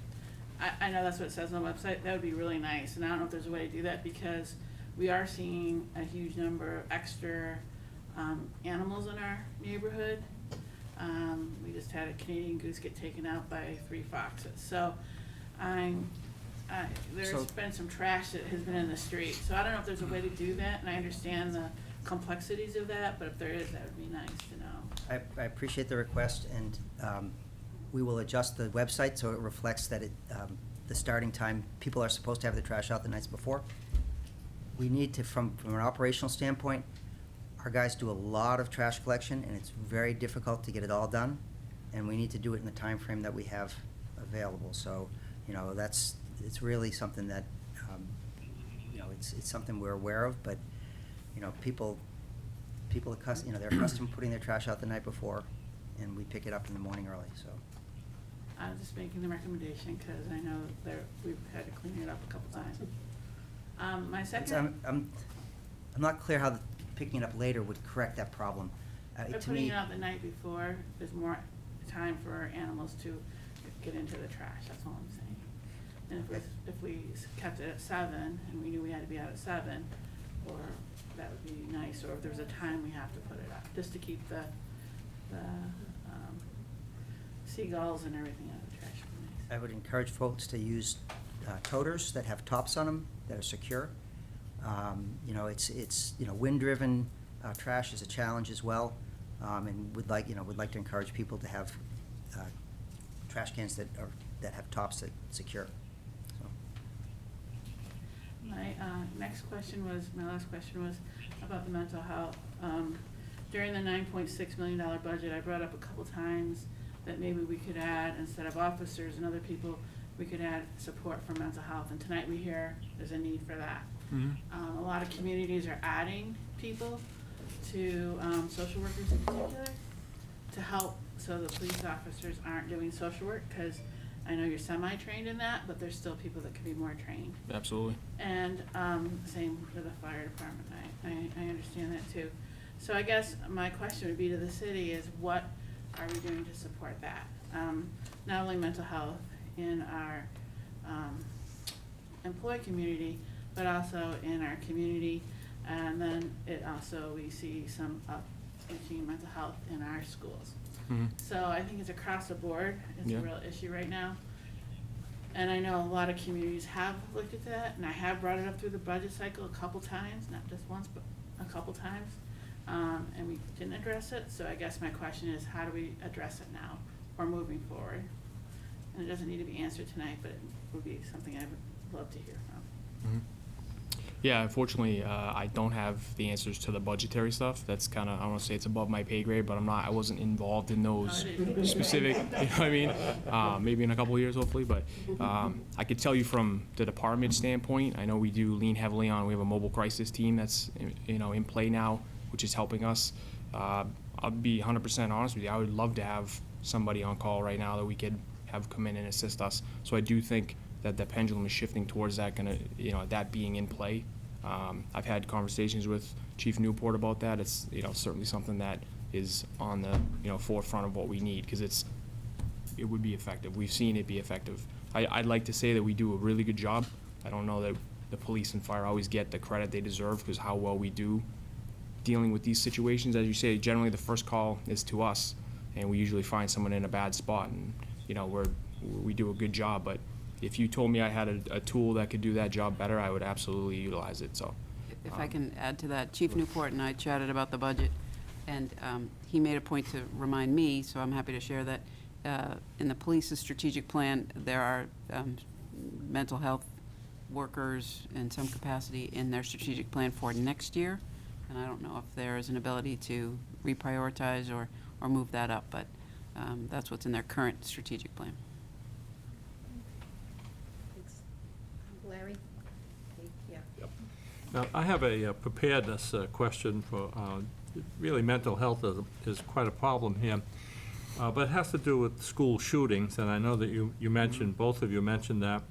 Speaker 15: I know that's what it says on the website, that would be really nice, and I don't know if there's a way to do that, because we are seeing a huge number of extra animals in our neighborhood. We just had a Canadian goose get taken out by 3 foxes, so there's been some trash that has been in the street, so I don't know if there's a way to do that, and I understand the complexities of that, but if there is, that would be nice to know.
Speaker 12: I appreciate the request, and we will adjust the website so it reflects that the starting time, people are supposed to have the trash out the nights before. We need to, from an operational standpoint, our guys do a lot of trash collection, and it's very difficult to get it all done, and we need to do it in the time frame that we have available. So, it's really something that, it's something we're aware of, but, people they're accustomed to putting their trash out the night before, and we pick it up in the morning early, so.
Speaker 15: I'm just making the recommendation, because I know we've had to clean it up a couple times. My second.
Speaker 12: I'm not clear how picking it up later would correct that problem.
Speaker 15: By
Speaker 12: To
Speaker 15: putting
Speaker 12: me,
Speaker 15: it out the night before, there's more time for animals to get into the trash, that's all I'm saying. And if we kept it at 7, and we knew we had to be out at 7, or that would be nice, or if there's a time we have to put it up, just to keep the seagulls and everything out of the trash.
Speaker 12: I would encourage folks to use toters that have tops on them that are secure. It's wind-driven trash is a challenge as well, and would like to encourage people to have trash cans that have tops that secure. So.
Speaker 15: My last question was about the mental health. During the $9.6 million budget, I brought up a couple times that maybe we could add, instead of officers and other people, we could add support for mental health. And tonight we hear there's a need for that.
Speaker 3: Mm-hmm.
Speaker 15: A lot of communities are adding people to social workers in particular to help, so the police officers aren't doing social work, because I know you're semi-trained in that, but there's still people that could be more trained.
Speaker 3: Absolutely.
Speaker 15: And same for the fire department. I understand that too. So I guess my question would be to the city is, what are we doing to support that? Not only mental health in our employee community, but also in our community. And then we see some issue in mental health in our schools.
Speaker 3: Mm-hmm.
Speaker 15: So I think it's across the board. It's
Speaker 3: Yeah.
Speaker 15: a real issue right now. And I know a lot of communities have looked at that, and I have brought it up through the budget cycle a couple times, not just once, but a couple times. And we didn't address it, so I guess my question is, how do we address it now or moving forward? And it doesn't need to be answered tonight, but it would be something I would love to hear from.
Speaker 3: Mm-hmm. Yeah, unfortunately, I don't have the answers to the budgetary stuff. That's kind of, I don't want to say it's above my pay grade, but I wasn't involved in those specific, you know what I mean? Maybe in a couple of years, hopefully, but I could tell you from the department standpoint, I know we do lean heavily on, we have a mobile crisis team that's, in play now, which is helping us. I'll be 100% honest with you, I would love to have somebody on call right now that we could have come in and assist us. So I do think that the pendulum is shifting towards that, that being in play. I've had conversations with Chief Newport about that. It's certainly something that is on the forefront of what we need, because it would be effective. We've seen it be effective. I'd like to say that we do a really good job. I don't know that the police and fire always get the credit they deserve, because how well we do dealing with these situations. As you say, generally the first call is to us, and we usually find someone in a bad spot, and we do a good job. But if you told me I had a tool that could do that job better, I would absolutely utilize it. So,
Speaker 10: If I can add to that, Chief Newport and I chatted about the budget, and he made a point to remind me, so I'm happy to share that in the police's strategic plan, there are mental health workers in some capacity in their strategic plan for next year, And I don't know if there is an ability to reprioritize or move that up, but that's what's in their current strategic plan.
Speaker 1: Thanks. Larry? Yeah.
Speaker 4: Now, I have a preparedness question for, really mental health is quite a problem here, but it has to do with school shootings, and I know that you mentioned, both of you mentioned that.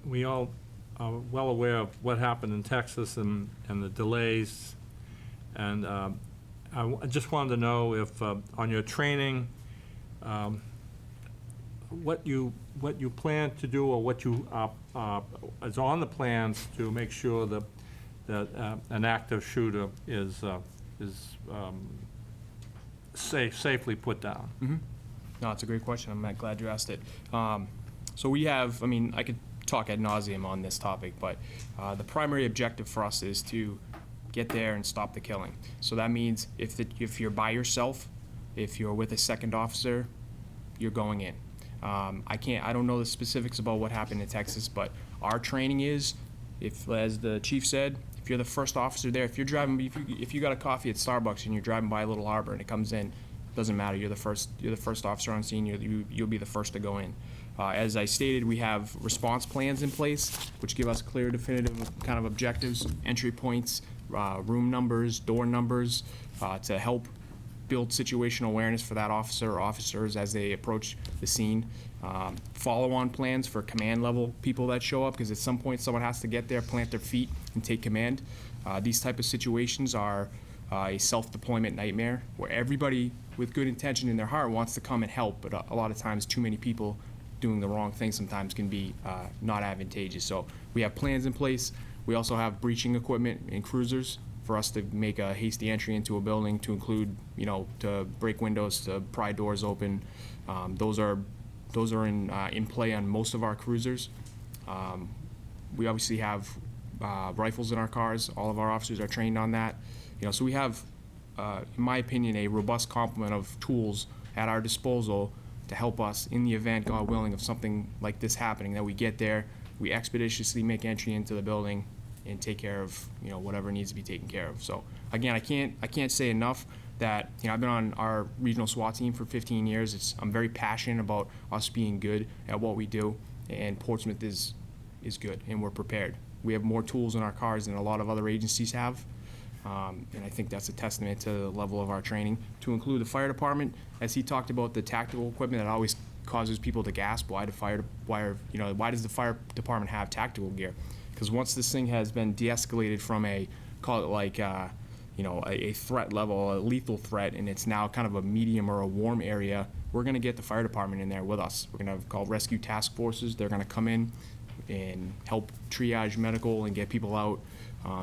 Speaker 4: We all are well aware of what happened in Texas and the delays, and I just wanted to know if, on your training, what you plan to do, or what you is on the plans to make sure that an active shooter is safely put down.
Speaker 3: Mm-hmm. No, it's a great question. I'm glad you asked it. So we have, I could talk ad nauseum on this topic, but the primary objective for us is to get there and stop the killing. So that means if you're by yourself, if you're with a second officer, you're going in. I don't know the specifics about what happened in Texas, but our training is, as the chief said, if you're the first officer there, if you got a coffee at Starbucks and you're driving by Little Harbor and it comes in, doesn't matter. You're the first officer on scene. You'll be the first to go in. As I stated, we have response plans in place, which give us clear, definitive kind of objectives, entry points, room numbers, door numbers, to help build situational awareness for that officer or officers as they approach the scene. Follow-on plans for command level people that show up, because at some point someone has to get there, plant their feet, and take command. These type of situations are a self-deployment nightmare, where everybody with good intention in their heart wants to come and help, but a lot of times too many people doing the wrong thing sometimes can be not advantageous. So we have plans in place. We also have breaching equipment and cruisers for us to make a hasty entry into a building, to include, to break windows, to pry doors open. Those are in play on most of our cruisers. We obviously have rifles in our cars. All of our officers are trained on that. So we have, in my opinion, a robust complement of tools at our disposal to help us in the event, God willing, of something like this happening, that we get there, we expeditiously make entry into the building and take care of, whatever needs to be taken care of. So again, I can't say enough that, I've been on our regional SWAT team for 15 years. I'm very passionate about us being good at what we do, and Portsmouth is good, and we're prepared. We have more tools in our cars than a lot of other agencies have. And I think that's a testament to the level of our training. To include the fire department, as he talked about the tactical equipment that always causes people to gasp, why does the fire department have tactical gear? Because once this thing has been de-escalated from a threat level, a lethal threat, and it's now kind of a medium or a warm area, we're going to get the fire department in there with us. We're going to have called rescue task forces. They're going to come in and help triage medical and get people out.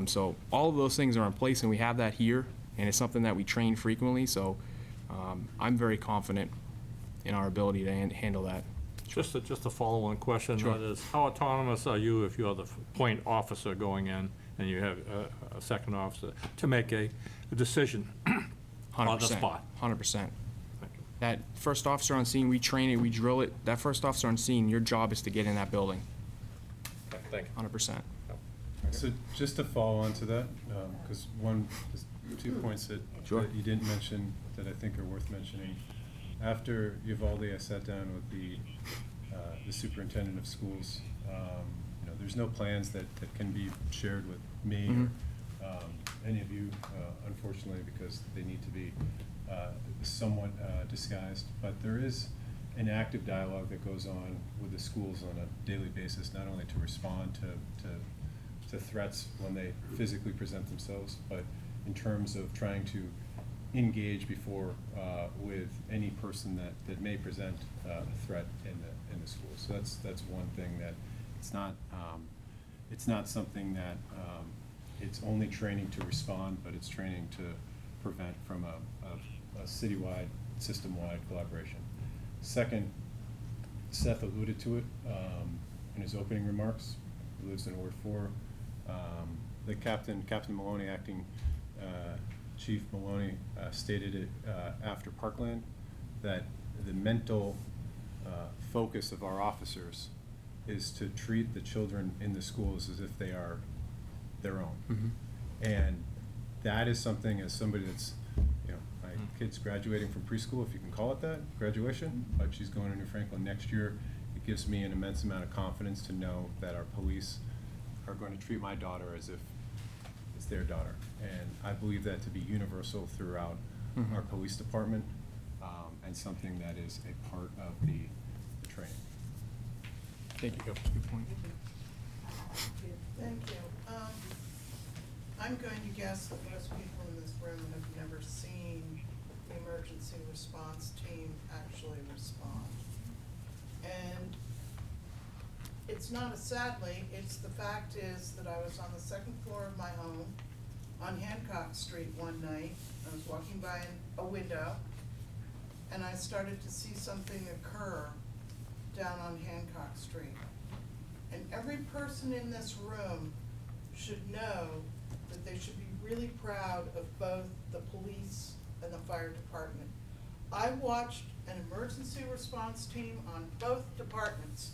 Speaker 3: So all of those things are in place, and we have that here, and it's something that we train frequently. So I'm very confident in our ability to handle that.
Speaker 4: Just a follow-on question.
Speaker 3: Sure.
Speaker 4: That is, how autonomous are you if you're the point officer going in and you have a second officer to make a decision on the spot?
Speaker 3: 100%.
Speaker 4: Thank you.
Speaker 3: That first officer on scene, we train it, we drill it. That first officer on scene, your job is to get in that building.
Speaker 4: Okay, thank you.
Speaker 3: 100%.
Speaker 9: So just to follow on to that, because there's 2 points that that you didn't mention that I think are worth mentioning. After Uvalde, I sat down with the superintendent of schools. There's no plans that can be shared with me or any of you, unfortunately, because they need to be somewhat disguised. But there is an active dialogue that goes on with the schools on a daily basis, not only to respond to threats when they physically present themselves, but in terms of trying to engage before with any person that may present a threat in the school. So that's one thing that it's not something that it's only training to respond, but it's training to prevent from a citywide, system-wide collaboration. Second, Seth alluded to it in his opening remarks. He lives in Ward 4. The Captain Maloney, acting Chief Maloney, stated it after Parkland, that the mental focus of our officers is to treat the children in the schools as if they are their own. And that is something, as somebody that's, you know, my kid's graduating from preschool, if you can call it that, graduation, but she's going to New Franklin next year. It gives me an immense amount of confidence to know that our police are going to treat my daughter as if it's their daughter. And I believe that to be universal throughout our police department, and something that is a part of the training.
Speaker 3: Thank you. Good point.
Speaker 16: Thank you. I'm going to guess that most people in this room have never seen the emergency response team actually respond. And it's not a sadly, it's the fact is that I was on the second floor of my home on Hancock Street one night. I was walking by a window and I started to see something occur down on Hancock Street. And every person in this room should know that they should be really proud of both the police and the fire department. I watched an emergency response team on both departments.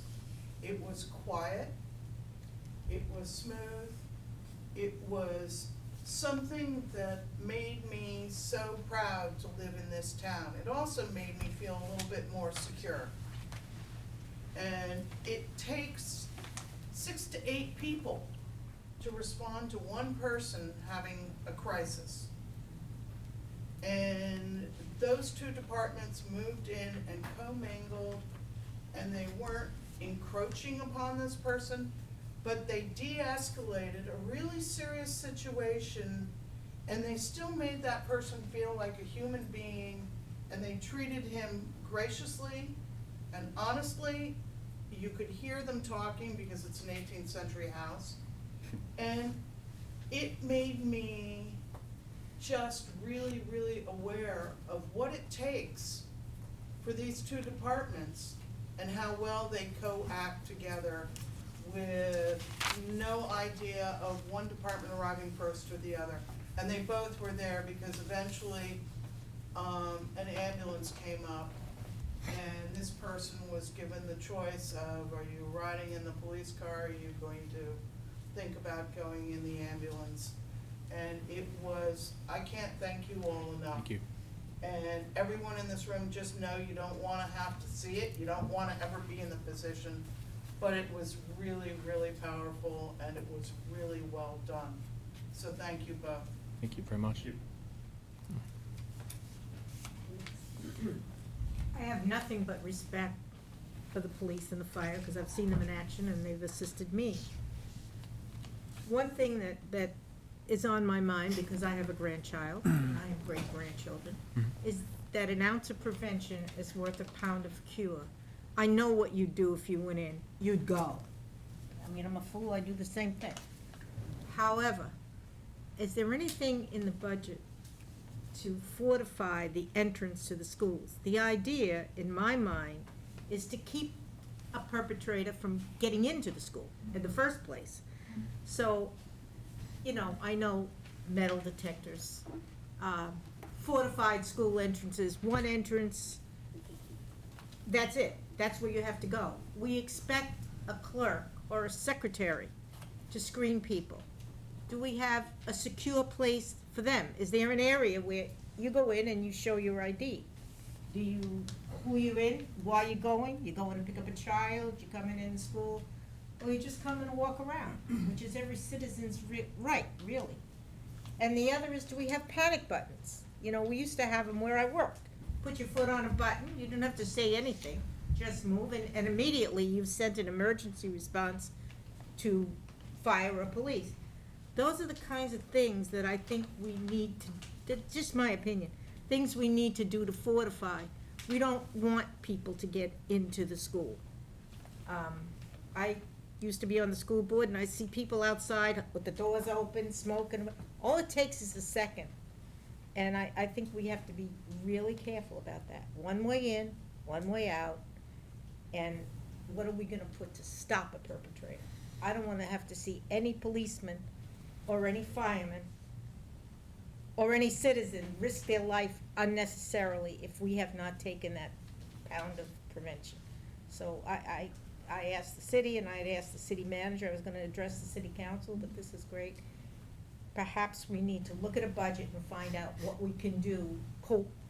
Speaker 16: It was quiet, it was smooth, it was something that made me so proud to live in this town. It also made me feel a little bit more secure. And it takes 6 to 8 people to respond to one person having a crisis. And those two departments moved in and commingled, and they weren't encroaching upon this person, but they de-escalated a really serious situation, and they still made that person feel like a human being, and they treated him graciously and honestly. You could hear them talking because it's an 18th century house. And it made me just really, really aware of what it takes for these two departments and how well they co-act together with no idea of one department arriving first or the other. And they both were there because eventually an ambulance came up, and this person was given the choice of, are you riding in the police car, are you going to think about going in the ambulance? And it was, I can't thank you all enough.
Speaker 3: Thank you.
Speaker 16: And everyone in this room, just know you don't wanna have to see it, you don't wanna ever be in the position, but it was really, really powerful, and it was really well done. So thank you both.
Speaker 3: Thank you very much.
Speaker 17: I have nothing but respect for the police and the fire, because I've seen them in action and they've assisted me. One thing that is on my mind, because I have a grandchild, and I have great-grandchildren, is that an ounce of prevention is worth a pound of cure. I know what you'd do if you went in. You'd go. I mean, I'm a fool, I do the same thing. However, is there anything in the budget to fortify the entrance to the schools? The idea, in my mind, is to keep a perpetrator from getting into the school in the first place. So, you know, I know metal detectors, fortified school entrances, one entrance, that's it. That's where you have to go. We expect a clerk or a secretary to screen people. Do we have a secure place for them? Is there an area where you go in and you show your ID? Who you in, why you going? You going to pick up a child, you coming in school, or you just coming to walk around, which is every citizen's right, really. And the other is, do we have panic buttons? You know, we used to have them where I worked. Put your foot on a button, you didn't have to say anything, just move, and immediately you've sent an emergency response to fire or police. Those are the kinds of things that I think we need to, that's just my opinion, things we need to do to fortify. We don't want people to get into the school. I used to be on the school board, and I see people outside with the doors open, smoking. All it takes is a second. And I think we have to be really careful about that. One way in, one way out, and what are we gonna put to stop a perpetrator? I don't wanna have to see any policeman or any fireman or any citizen risk their life unnecessarily if we have not taken that pound of prevention. So I asked the city, and I had asked the city manager, I was gonna address the city council, but this is great. perhaps we need to look at a budget and find out what we can do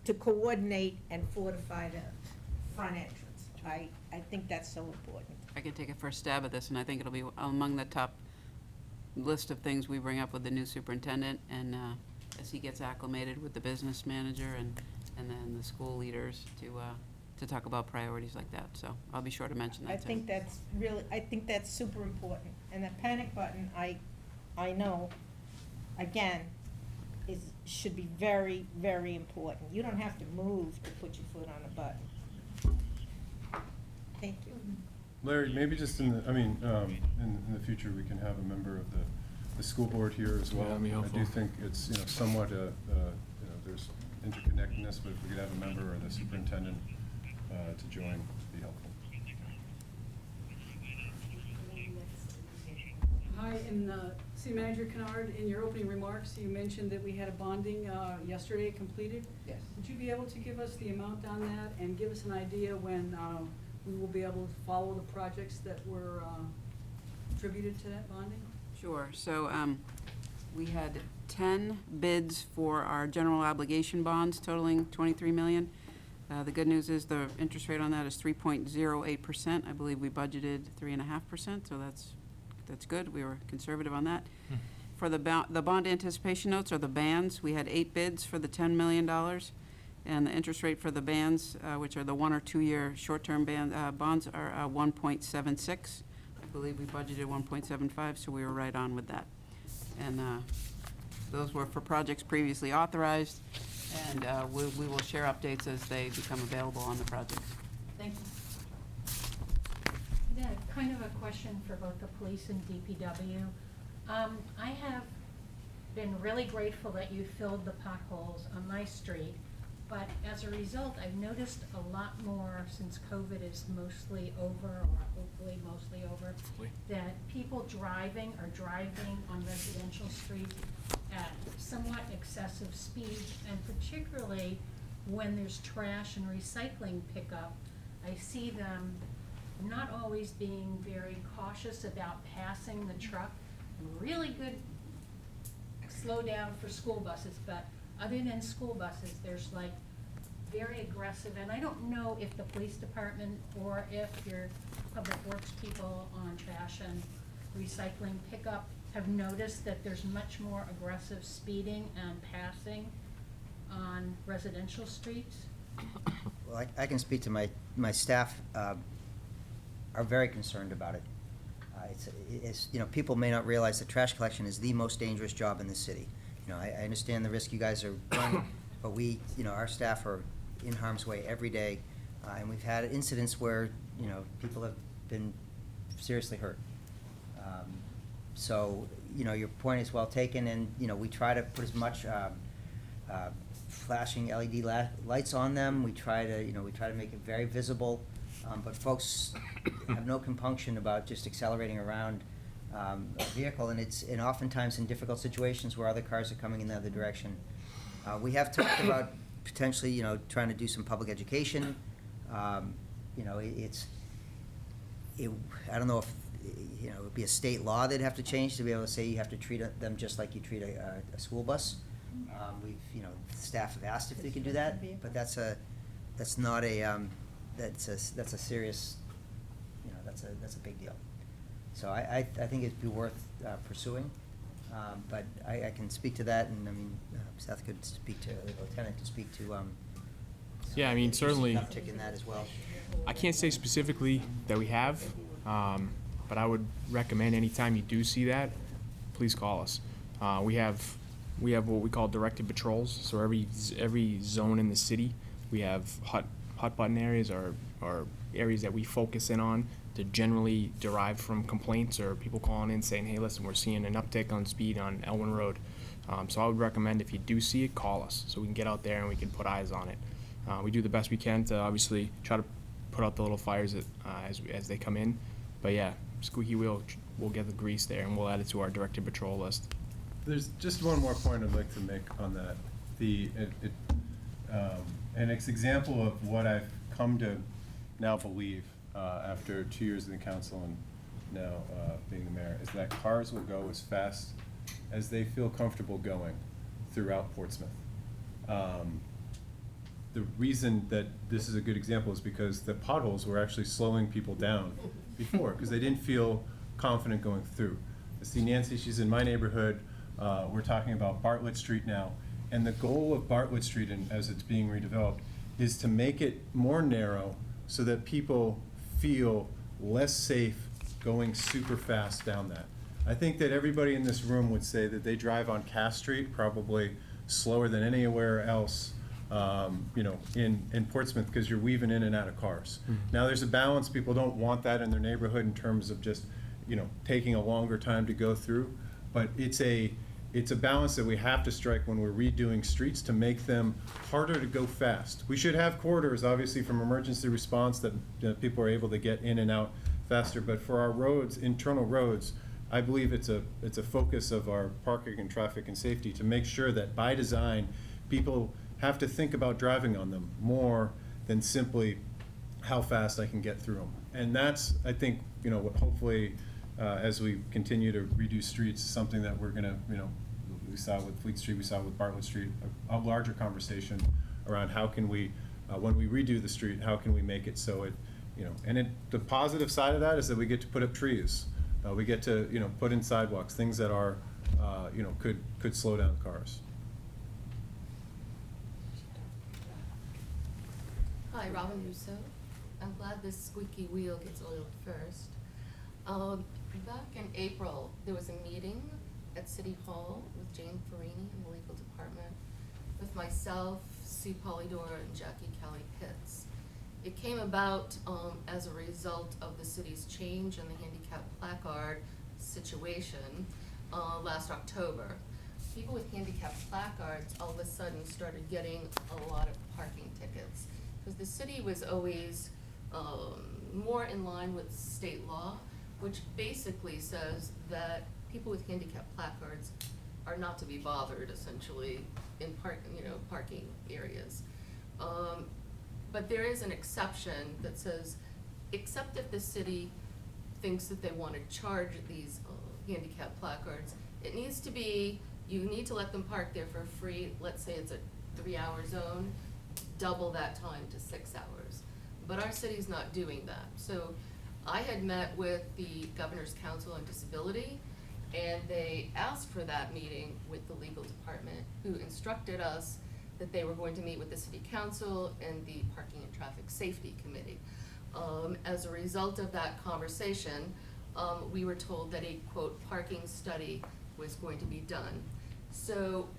Speaker 17: to coordinate and fortify the front entrance. I think that's so important.
Speaker 10: I can take a first stab at this, and I think it'll be among the top list of things we bring up with the new superintendent, and as he gets acclimated with the business manager and then the school leaders to talk about priorities like that. So I'll be sure to mention that
Speaker 17: I
Speaker 10: to him.
Speaker 17: think that's really, I think that's super important. And the panic button, I know, again, should be very, very important. You don't have to move to put your foot on a button. Thank you.
Speaker 9: Larry, maybe just in the future, we can have a member of the school board here as well.
Speaker 3: Yeah, that'd be
Speaker 9: I
Speaker 3: helpful.
Speaker 9: do think it's, somewhat, there's interconnectedness, but if we could have a member or the superintendent to join, it'd be helpful.
Speaker 18: Hi, and City Manager Kennard, in your opening remarks, you mentioned that we had a bonding yesterday completed.
Speaker 12: Yes.
Speaker 18: Would you be able to give us the amount on that and give us an idea when we will be able to follow the projects that were attributed to that bonding?
Speaker 10: Sure. So we had 10 bids for our general obligation bonds totaling $23 million. The good news is the interest rate on that is 3.08%. I believe we budgeted 3.5%, so that's good. We were conservative on that. For the bond anticipation notes, or the bands, we had 8 bids for the $10 million. And the interest rate for the bands, which are the 1 or 2 year short-term bonds, are 1.76. I believe we budgeted 1.75, so we were right on with that. And those were for projects previously authorized, and we will share updates as they become available on the projects.
Speaker 18: Thank you.
Speaker 7: Yeah, kind of a question for both the police and DPW. I have been really grateful that you filled the potholes on my street, but as a result, I've noticed a lot more since COVID is mostly over, or hopefully mostly over, that people driving on residential streets at somewhat excessive speeds, and particularly when there's trash and recycling pickup, I see them not always being very cautious about passing the truck. Really good slow down for school buses, but other than school buses, there's like very aggressive, and I don't know if the police department or if your public works people on trash and recycling pickup have noticed that there's much more aggressive speeding and passing on residential streets.
Speaker 12: Well, I can speak to my staff, are very concerned about it. It's people may not realize that trash collection is the most dangerous job in the city. I understand the risk you guys are running, but our staff are in harm's way every day, and we've had incidents where, people have been seriously hurt. So, your point is well taken, and, we try to put as much flashing LED lights on them. We try to make it very visible, but folks have no compunction about just accelerating around a vehicle, and oftentimes in difficult situations where other cars are coming in the other direction. We have talked about potentially, trying to do some public education. I don't know if, it would be a state law they'd have to change to be able to say you have to treat them just like you treat a school bus. Staff have asked if they could do that, but that's a serious, that's a big deal. So I think it'd be worth pursuing, but I can speak to that, and Seth could speak to, the lieutenant could speak to.
Speaker 3: Yeah, certainly.
Speaker 12: Uptick in that as well.
Speaker 3: I can't say specifically that we have, but I would recommend anytime you do see that, please call us. We have what we call directed patrols. So every zone in the city, we have hot button areas or areas that we focus in on to generally derive from complaints or people calling in saying, hey, listen, we're seeing an uptick on speed on Elwyn Road. So I would recommend if you do see it, call us so we can get out there and we can put eyes on it. We do the best we can to obviously try to put out the little fires as they come in. But yeah, squeaky wheel, we'll get the grease there and we'll add it to our directed patrol list.
Speaker 9: There's just one more point I'd like to make on that. An example of what I've come to now believe after 2 years in the council and now being the mayor is that cars will go as fast as they feel comfortable going throughout Portsmouth. The reason that this is a good example is because the potholes were actually slowing people down before, because they didn't feel confident going through. I see Nancy, she's in my neighborhood. We're talking about Bartlett Street now. And the goal of Bartlett Street, and as it's being redeveloped, is to make it more narrow so that people feel less safe going super fast down that. I think that everybody in this room would say that they drive on Cass Street probably slower than anywhere else, you know, in Portsmouth, because you're weaving in and out of cars. Now, there's a balance. People don't want that in their neighborhood in terms of just, you know, taking a longer time to go through. But it's a balance that we have to strike when we're redoing streets to make them harder to go fast. We should have corridors, obviously, from emergency response that people are able to get in and out faster. But for our roads, internal roads, I believe it's a focus of our parking and traffic and safety to make sure that by design, people have to think about driving on them more than simply how fast I can get through them. And that's, I think, you know, what hopefully, as we continue to redo streets, something that we're gonna, you know, we saw with Fleet Street, we saw with Bartlett Street, a larger conversation around how can we, when we redo the street, how can we make it so it, you know, and the positive side of that is that we get to put up trees. We get to, you know, put in sidewalks, things that are, you know, could slow down cars.
Speaker 19: Hi, Robin Russo. I'm glad this squeaky wheel gets oiled first. Back in April, there was a meeting at City Hall with Jane Farini in the legal department, with myself, Sue Polydor, and Jackie Kelly Pitts. It came about as a result of the city's change in the handicap placard situation last October. People with handicap placards all of a sudden started getting a lot of parking tickets, because the city was always more in line with state law, which basically says that people with handicap placards are not to be bothered, essentially, in parking areas. But there is an exception that says, except if the city thinks that they want to charge these handicap placards, it needs to be, you need to let them park there for free. Let's say it's a 3-hour zone, double that time to 6 hours. But our city's not doing that. So I had met with the Governor's Council on Disability, and they asked for that meeting with the legal department, who instructed us that they were going to meet with the city council and the Parking and Traffic Safety Committee. As a result of that conversation, we were told that a, quote, parking study was going to be done. So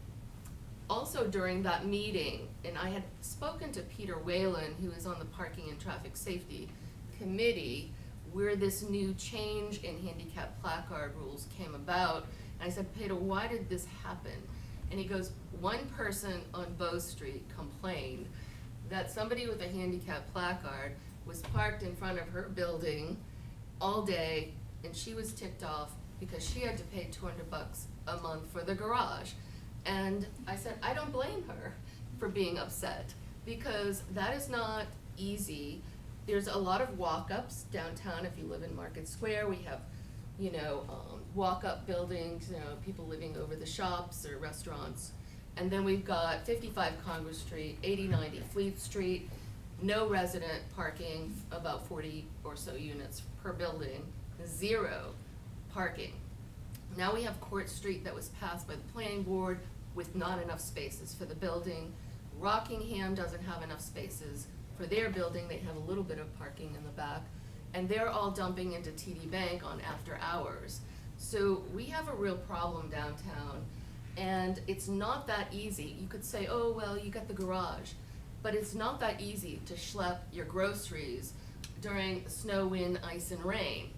Speaker 19: also during that meeting, and I had spoken to Peter Whalen, who is on the Parking and Traffic Safety Committee, where this new change in handicap placard rules came about. And I said, Peter, why did this happen? And he goes, one person on Bow Street complained that somebody with a handicap placard was parked in front of her building all day, and she was ticked off because she had to pay $200 a month for the garage. And I said, I don't blame her for being upset, because that is not easy. There's a lot of walk-ups downtown. If you live in Market Square, we have, you know, walk-up buildings, you know, people living over the shops or restaurants. And then we've got 55 Congress Street, 8090 Fleet Street, no resident parking, about 40 or so units per building, 0 parking. Now we have Court Street that was passed by the planning board with not enough spaces for the building. Rockingham doesn't have enough spaces for their building. They have a little bit of parking in the back, and they're all dumping into TD Bank on after hours. So we have a real problem downtown, and it's not that easy. You could say, oh, well, you got the garage, but it's not that easy to schlep your groceries during snow, wind, ice, and rain.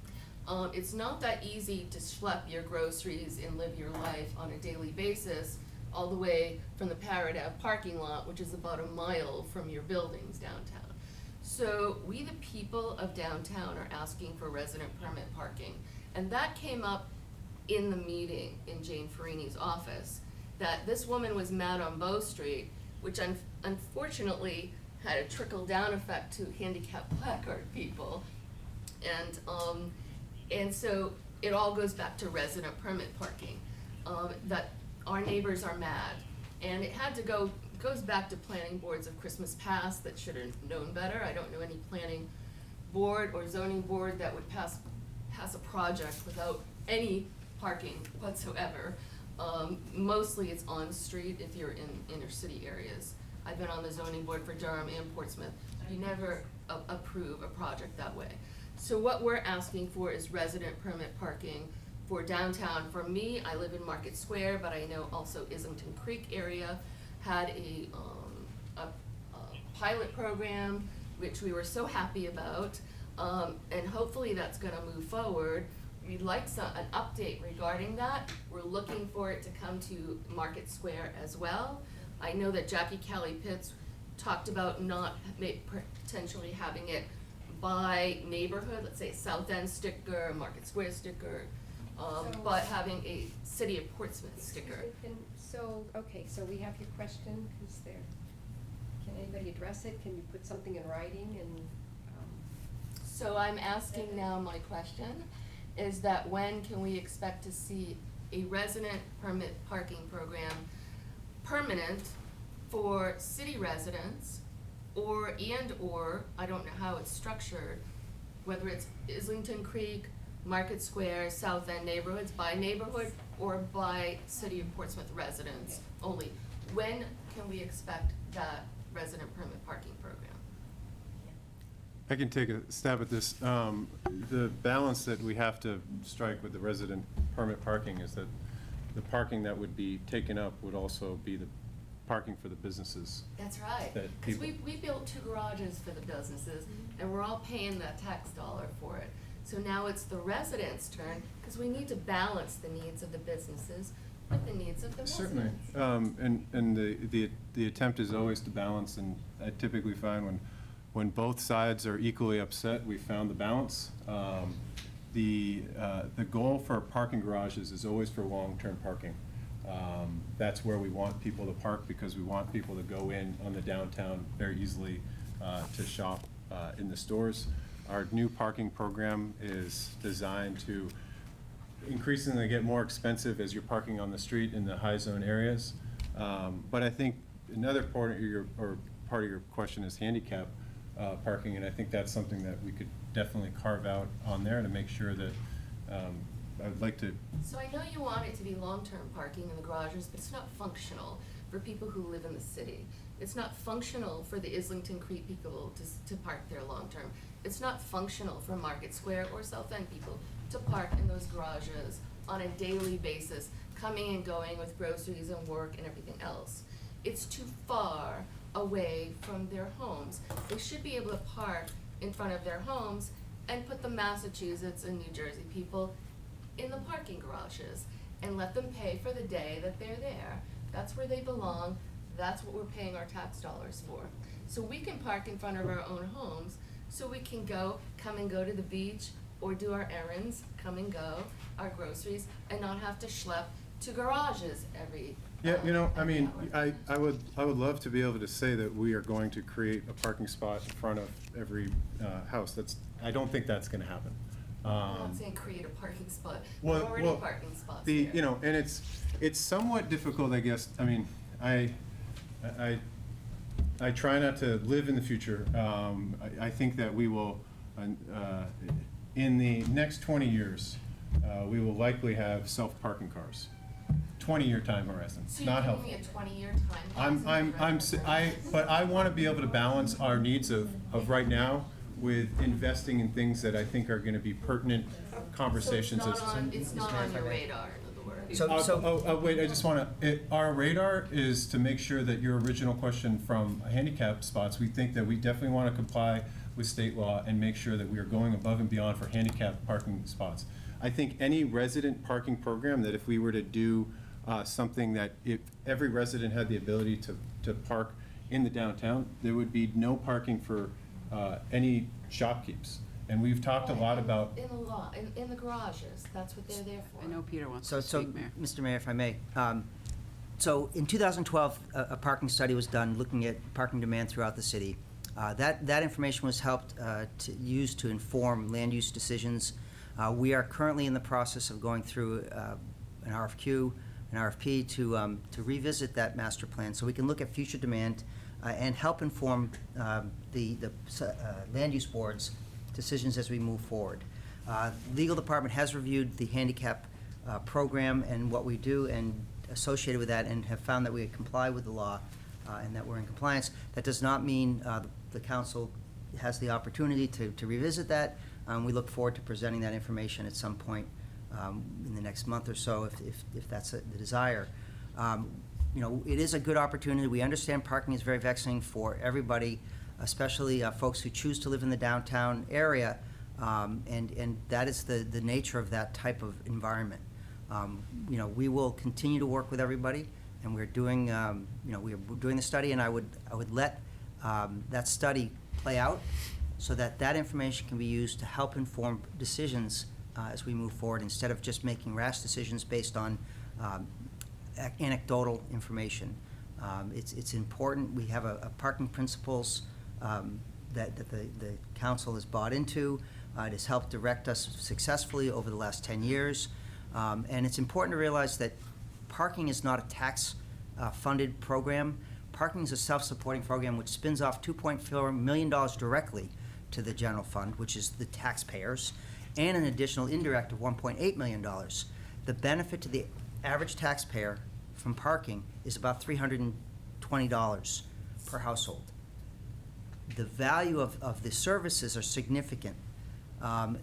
Speaker 19: It's not that easy to schlep your groceries and live your life on a daily basis all the way from the Parrot Ave parking lot, which is about a mile from your buildings downtown. So we, the people of downtown, are asking for resident permit parking. And that came up in the meeting in Jane Farini's office, that this woman was mad on Bow Street, which unfortunately had a trickle-down effect to handicapped placard people. And so it all goes back to resident permit parking. that our neighbors are mad. And it had to goes back to planning boards of Christmas past that should have known better. I don't know any planning board or zoning board that would pass a project without any parking whatsoever. Mostly it's on street if you're in inner city areas. I've been on the zoning board for Durham and Portsmouth. You never approve a project that way. So what we're asking for is resident permit parking for downtown. For me, I live in Market Square, but I know also Islington Creek area had a pilot program, which we were so happy about, and hopefully that's gonna move forward. We'd like an update regarding that. We're looking for it to come to Market Square as well. I know that Jackie Kelly Pitts talked about not potentially having it by neighborhood, let's say South End sticker, Market Square sticker, but having a City of Portsmouth sticker.
Speaker 1: Okay, so we have your question, can anybody address it? Can you put something in writing and?
Speaker 19: So I'm asking now, my question is that when can we expect to see a resident permit parking program permanent for city residents, or I don't know how it's structured, whether it's Islington Creek, Market Square, South End neighborhoods, by neighborhood, or by City of Portsmouth residents only. When can we expect that resident permit parking program?
Speaker 9: I can take a stab at this. The balance that we have to strike with the resident permit parking is that the parking that would be taken up would also be the parking for the businesses.
Speaker 19: That's right,
Speaker 9: that
Speaker 19: because
Speaker 9: people-
Speaker 19: we built 2 garages for the businesses, and we're all paying that tax dollar for it. So now it's the residents' turn, because we need to balance the needs of the businesses with the needs of the residents.
Speaker 9: Certainly. And the attempt is always to balance, and I typically find when both sides are equally upset, we found the balance. The goal for parking garages is always for long-term parking. That's where we want people to park, because we want people to go in on the downtown very easily to shop in the stores. Our new parking program is designed to increasingly get more expensive as you're parking on the street in the high zone areas. But I think another part of your question is handicap parking, and I think that's something that we could definitely carve out on there to make sure that I'd like to.
Speaker 19: So I know you want it to be long-term parking in the garages, but it's not functional for people who live in the city. It's not functional for the Islington Creek people to park there long-term. It's not functional for Market Square or South End people to park in those garages on a daily basis, coming and going with groceries and work and everything else. It's too far away from their homes. They should be able to park in front of their homes and put the Massachusetts and New Jersey people in the parking garages and let them pay for the day that they're there. That's where they belong. That's what we're paying our tax dollars for. So we can park in front of our own homes, so we can come and go to the beach or do our errands, come and go, our groceries, and not have to schlep to garages every
Speaker 9: Yeah, I mean, I would love to be able to say that we are going to create a parking spot in front of every house. I don't think that's gonna happen.
Speaker 19: I'm not saying create a parking spot, there
Speaker 9: Well,
Speaker 19: are already parking spots
Speaker 9: the,
Speaker 19: there.
Speaker 9: and it's somewhat difficult, I guess. I mean, I try not to live in the future. I think that we will, in the next 20 years, we will likely have self-parking cars. 20-year time horizon,
Speaker 19: So
Speaker 9: not
Speaker 19: you're
Speaker 9: helpful.
Speaker 19: giving me a 20-year time?
Speaker 9: But I want to be able to balance our needs of right now with investing in things that I think are going to be pertinent conversations.
Speaker 19: So it's not on your radar, in other words?
Speaker 9: Wait, I just want to, our radar is to make sure that your original question from handicap spots, we think that we definitely want to comply with state law and make sure that we are going above and beyond for handicap parking spots. I think any resident parking program, that if we were to do something that if every resident had the ability to park in the downtown, there would be no parking for any shopkeepers. And we've talked a lot about.
Speaker 19: In the garages, that's what they're there for.
Speaker 10: I know Peter wants
Speaker 12: So,
Speaker 10: to speak, Mayor.
Speaker 12: Mr. Mayor, if I may, so in 2012, a parking study was done looking at parking demand throughout the city. That information was used to inform land use decisions. We are currently in the process of going through an RFQ an RFP to revisit that master plan so we can look at future demand and help inform the land use board's decisions as we move forward. Legal department has reviewed the handicap program and what we do and associated with that, and have found that we comply with the law and that we're in compliance. That does not mean the council has the opportunity to revisit that. We look forward to presenting that information at some point in the next month or so, if that's the desire. You know, it is a good opportunity. We understand parking is very vexing for everybody, especially folks who choose to live in the downtown area, and that is the nature of that type of environment. You know, we will continue to work with everybody, and we're doing, you know, we're doing the study, and I would let that study play out so that that information can be used to help inform decisions as we move forward, instead of just making rash decisions based on anecdotal information. It's important. We have a parking principles that the council has bought into. It has helped direct us successfully over the last 10 years. And it's important to realize that parking is not a tax-funded program. Parking is a self-supporting program which spins off $2.4 million directly to the general fund, which is the taxpayers, and an additional indirect of $1.8 million. The benefit to the average taxpayer from parking is about $320 per household. The value of the services are significant.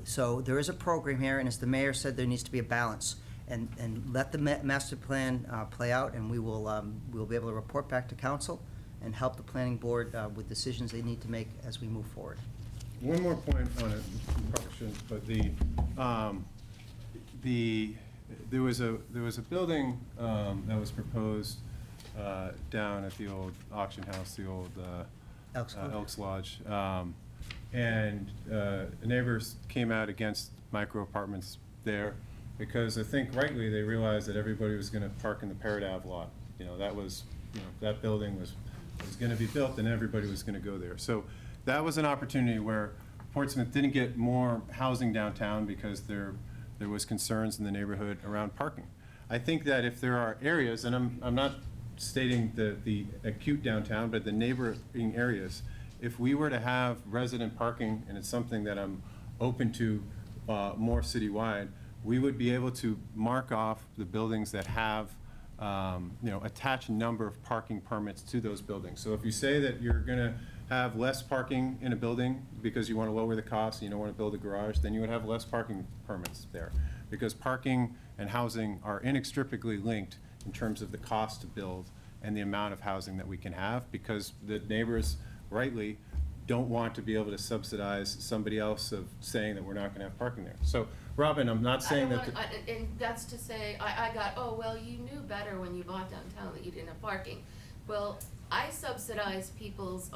Speaker 12: So there is a program here, and as the mayor said, there needs to be a balance. And let the master plan play out, and we'll be able to report back to council and help the planning board with decisions they need to make as we move forward.
Speaker 9: One more point on it, probably shouldn't, but there was a building that was proposed down at the old auction house, the old Elks Lodge. And neighbors came out against micro apartments there because I think rightly they realized that everybody was gonna park in the Parrot Ave lot. You know, that was, you know, that building was gonna be built and everybody was gonna go there. So that was an opportunity where Portsmouth didn't get more housing downtown because there was concerns in the neighborhood around parking. I think that if there are areas, and I'm not stating the acute downtown, but the neighboring areas, if we were to have resident parking, and it's something that I'm open to more citywide, we would be able to mark off the buildings that have, you know, attached number of parking permits to those buildings. So if you say that you're gonna have less parking in a building because you want to lower the cost and you don't want to build a garage, then you would have less parking permits there. Because parking and housing are inextricably linked in terms of the cost to build and the amount of housing that we can have, because the neighbors rightly don't want to be able to subsidize somebody else of saying that we're not going to have parking there. So, Robin, I'm not saying that.
Speaker 19: And that's to say, I got, oh, well, you knew better when you bought downtown that you didn't have parking. Well, I subsidize people's,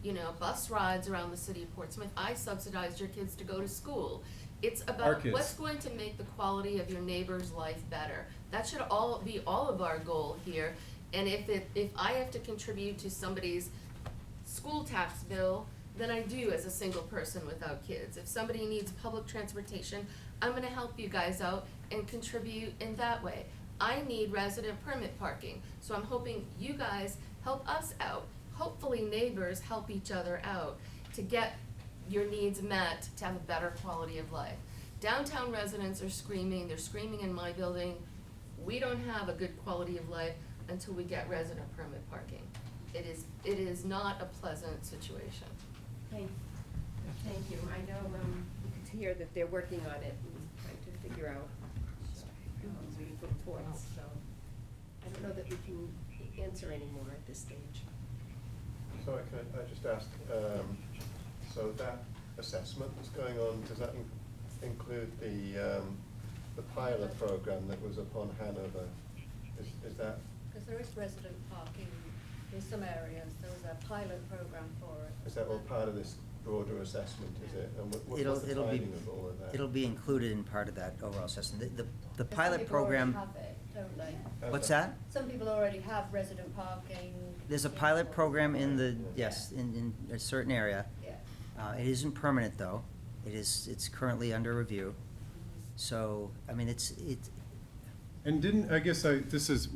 Speaker 19: you know, bus rides around the city of Portsmouth. I subsidized your kids to go to school. It's about what's going to make the quality of your neighbor's life better. That should all be all of our goal here. And if I have to contribute to somebody's school tax bill, then I do as a single person without kids. If somebody needs public transportation, I'm gonna help you guys out and contribute in that way. I need resident permit parking, so I'm hoping you guys help us out. Hopefully neighbors help each other out to get your needs met, to have a better quality of life. Downtown residents are screaming, they're screaming in my building, we don't have a good quality of life until we get resident permit parking. It is not a pleasant situation.
Speaker 1: Thank you. I know, you can hear that they're working on it and trying to figure out reports, so I don't know that we can answer anymore at this stage.
Speaker 20: So I just ask, so that assessment that's going on, does that include the pilot program that was upon Hanover? Is that?
Speaker 6: Because there is resident parking in some areas, there was a pilot program for it.
Speaker 20: Is that all part of this broader assessment, is it? And what's the timing of all of that?
Speaker 12: It'll be included in part of that overall assessment. The pilot program.
Speaker 6: Some people already have it, don't they?
Speaker 12: What's that?
Speaker 6: Some people already have resident parking.
Speaker 12: There's a pilot program in the, yes, in a certain area.
Speaker 6: Yeah.
Speaker 12: It isn't permanent, though. It's currently under review. So, I mean,
Speaker 9: And didn't, I guess this is,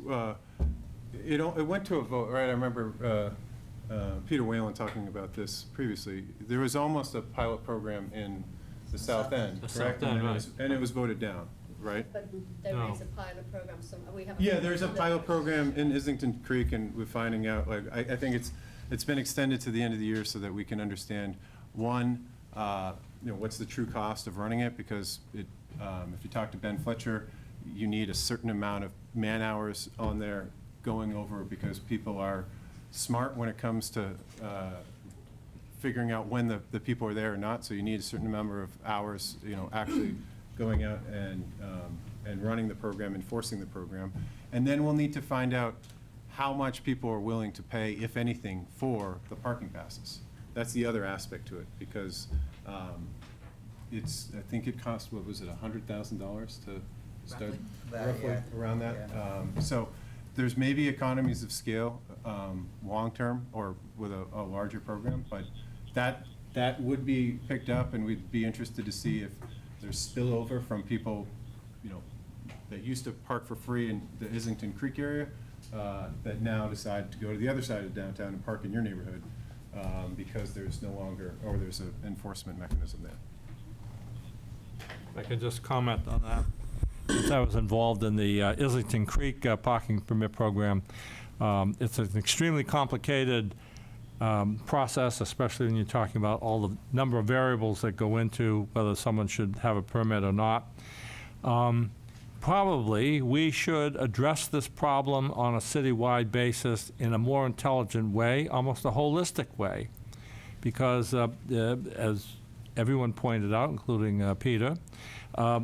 Speaker 9: it went to a vote, right? I remember Peter Whalen talking about this previously. There was almost a pilot program in the South End,
Speaker 11: The
Speaker 9: correct?
Speaker 11: South End,
Speaker 9: And it
Speaker 11: right.
Speaker 9: was- and it was voted down, right?
Speaker 13: But there
Speaker 11: No.
Speaker 13: is a pilot program, so we have.
Speaker 9: Yeah, there's a pilot program in Islington Creek, and we're finding out, like, I think it's been extended to the end of the year so that we can understand, one, what's the true cost of running it, because if you talk to Ben Fletcher, you need a certain amount of man-hours on there going over, because people are smart when it comes to figuring out when the people are there or not, so you need a certain number of hours, actually going out and running the program, enforcing the program. And then we'll need to find out how much people are willing to pay, if anything, for the parking passes. That's the other aspect to it, because I think it cost, what was it, $100,000 to start? Roughly,
Speaker 12: yeah.
Speaker 9: around that.
Speaker 12: Yeah.
Speaker 9: So there's maybe economies of scale, long-term, or with a larger program, but that would be picked up, and we'd be interested to see if there's spillover from people, that used to park for free in the Islington Creek area, that now decide to go to the other side of downtown and park in your neighborhood, because there's no longer, or there's an enforcement mechanism there.
Speaker 4: If I could just comment on that. Since I was involved in the Islington Creek parking permit program, it's an extremely complicated process, especially when you're talking about all the number of variables that go into whether someone should have a permit or not. Probably, we should address this problem on a citywide basis in a more intelligent way, almost a holistic way, because as everyone pointed out, including Peter,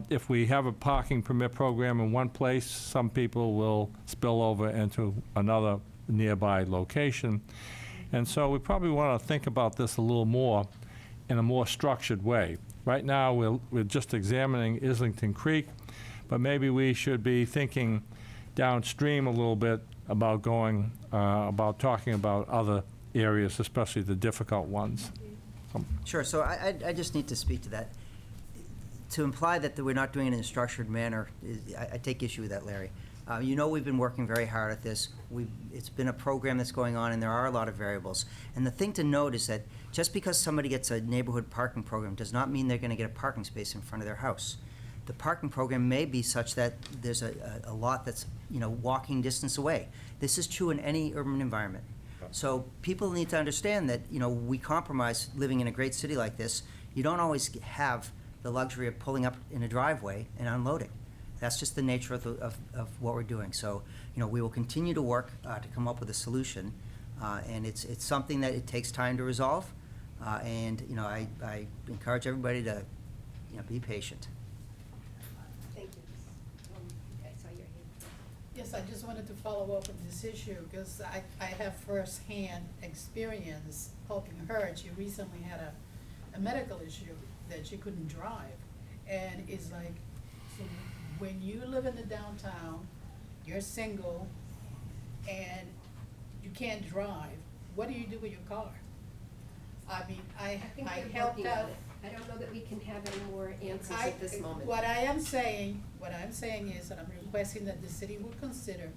Speaker 4: if we have a parking permit program in one place, some people will spill over into another nearby location. And so we probably want to think about this a little more in a more structured way. Right now, we're just examining Islington Creek, but maybe we should be thinking downstream a little bit about about talking about other areas, especially the difficult ones.
Speaker 12: Sure, so I just need to speak to that. To imply that we're not doing it in a structured manner, I take issue with that, Larry. We've been working very hard at this. It's been a program that's going on, and there are a lot of variables. And the thing to note is that just because somebody gets a neighborhood parking program does not mean they're going to get a parking space in front of their house. The parking program may be such that there's a lot that's, walking distance away. This is true in any urban environment. So people need to understand that, we compromise living in a great city like this. You don't always have the luxury of pulling up in a driveway and unloading. That's just the nature of what we're doing. So, we will continue to work to come up with a solution, and it's something that it takes time to resolve. And I encourage everybody to, be patient.
Speaker 1: Thank you. I saw your hand.
Speaker 21: Yes, I just wanted to follow up with this issue, because I have firsthand experience helping her. She recently had a medical issue that she couldn't drive. And it's like, so when you live in the downtown, you're single, and you can't drive, what do you do with your car? I mean, I
Speaker 1: think they're
Speaker 21: helped
Speaker 1: working on
Speaker 21: out.
Speaker 1: it. I don't know that we can have any more answers at this moment.
Speaker 21: What I'm saying is that I'm requesting that the city will consider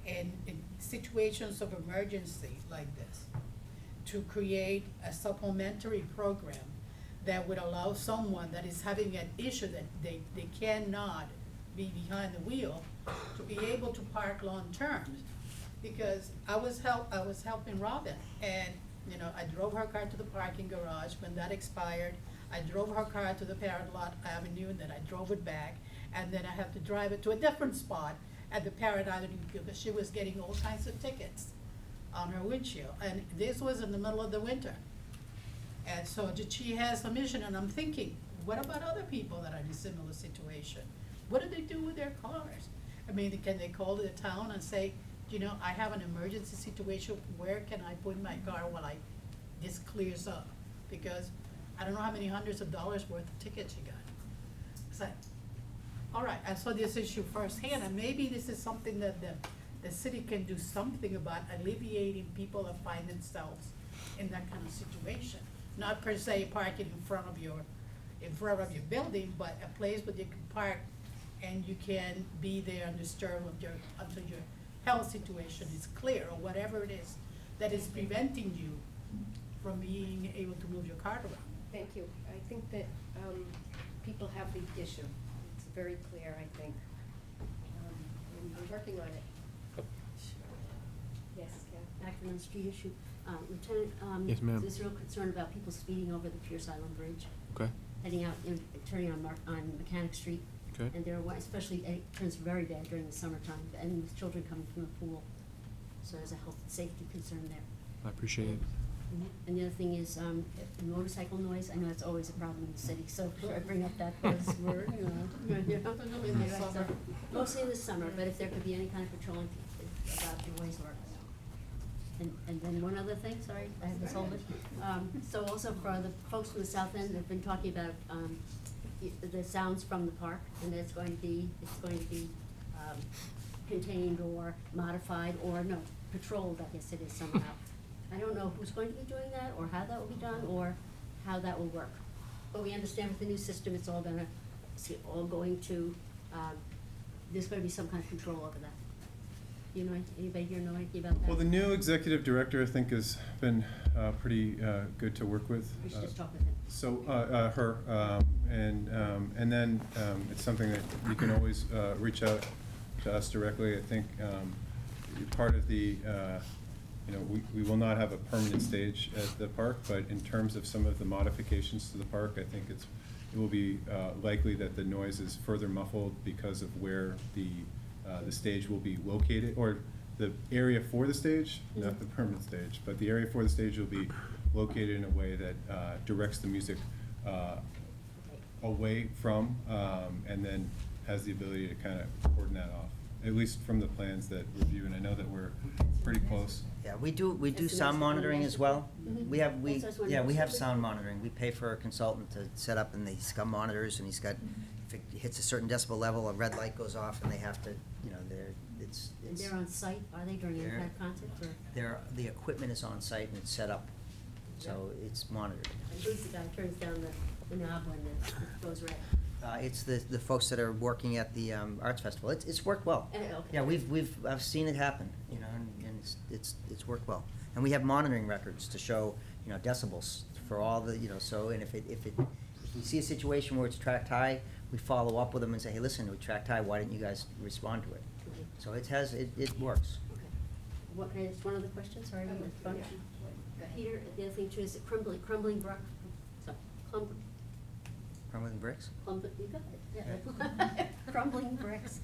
Speaker 21: in situations of emergency like this, to create a supplementary program that would allow someone that is having an issue that they cannot be behind the wheel to be able to park long term. Because I was helping Robin, and I drove her car to the parking garage. When that expired, I drove her car to the Parrot Lot Avenue, and then I drove it back, and then I have to drive it to a different spot at the Parrot Avenue, because she was getting all kinds of tickets on her windshield, and this was in the middle of the winter. And so she has a mission, and I'm thinking, what about other people that are in a similar situation? What do they do with their cars? I mean, can they call the town and say, I have an emergency situation, where can I put my car while this clears up? Because I don't know how many hundreds of dollars worth of tickets you got. It's like, all right, I saw this issue firsthand, and maybe this is something that the city can do something about, alleviating people that find themselves in that kind of situation. Not per se parking in front of your building, but a place where you can park and you can be there undisturbed until your health situation is clear, or whatever it is that is preventing you from being able to move your cart around.
Speaker 1: Thank you. I think that people have the issue. It's very clear, I think. And we're working on it. Yes, Kath?
Speaker 13: Back on the street issue, Lieutenant,
Speaker 3: Yes, ma'am.
Speaker 13: there's real concern about people speeding over the Pierce Island Bridge,
Speaker 3: Okay.
Speaker 13: heading out, turning on Mechanic Street.
Speaker 3: Okay.
Speaker 13: And there are, especially, it turns very bad during the summertime, and with children coming from the pool. So there's a health and safety concern there.
Speaker 3: I appreciate it.
Speaker 13: And the other thing is, motorcycle noise, I know it's always a problem in the city, so should I bring up that buzzword, mostly in the summer, but if there could be any kind of patrolling about the noise or. And then one other thing, sorry, I have this whole list. So also for the folks from the south end, they've been talking about, the sounds from the park, and it's going to be contained or modified, or no, patrolled, I guess it is somehow. I don't know who's going to be doing that, or how that will be done, or how that will work. But we understand with the new system, it's all going to, there's gonna be some kind of control over that. You know, anybody here know anything about that?
Speaker 9: Well, the new executive director, I think, has been pretty good to work with.
Speaker 13: We should just talk with him.
Speaker 9: So, her, and then it's something that you can always reach out to us directly. I think part of the, you know, we will not have a permanent stage at the park, but in terms of some of the modifications to the park, I think it will be likely that the noise is further muffled because of where the stage will be located, or the area for the stage, not the permanent stage, but the area for the stage will be located in a way that directs the music away from, and then has the ability to kind of cordon that off, at least from the plans that review, and I know that we're pretty close.
Speaker 12: Yeah, we do sound monitoring as well. We have sound monitoring. We pay for a consultant to set up, and he's got monitors, and he's got, if it hits a certain decibel level, a red light goes off, and they have to, you know,
Speaker 13: And they're on site, are they during any kind of concert, or?
Speaker 12: the equipment is on site and it's set up, so it's monitored.
Speaker 13: And who's the guy who turns down the knob when it goes red?
Speaker 12: It's the folks that are working at the Arts Festival. It's worked well.
Speaker 13: Okay.
Speaker 12: Yeah, I've seen it happen, you know, and it's worked well. And we have monitoring records to show, you know, decibels for all the, you know, so, and if we see a situation where it's tracked high, we follow up with them and say, hey, listen, we tracked high, why didn't you guys respond to it?
Speaker 13: Okay.
Speaker 12: So it works.
Speaker 13: Okay. What, can I ask one other question, sorry, on the front? Peter, the other thing too is crumbling brook,
Speaker 12: Crumbling bricks?
Speaker 13: you got it, yeah. Crumbling bricks.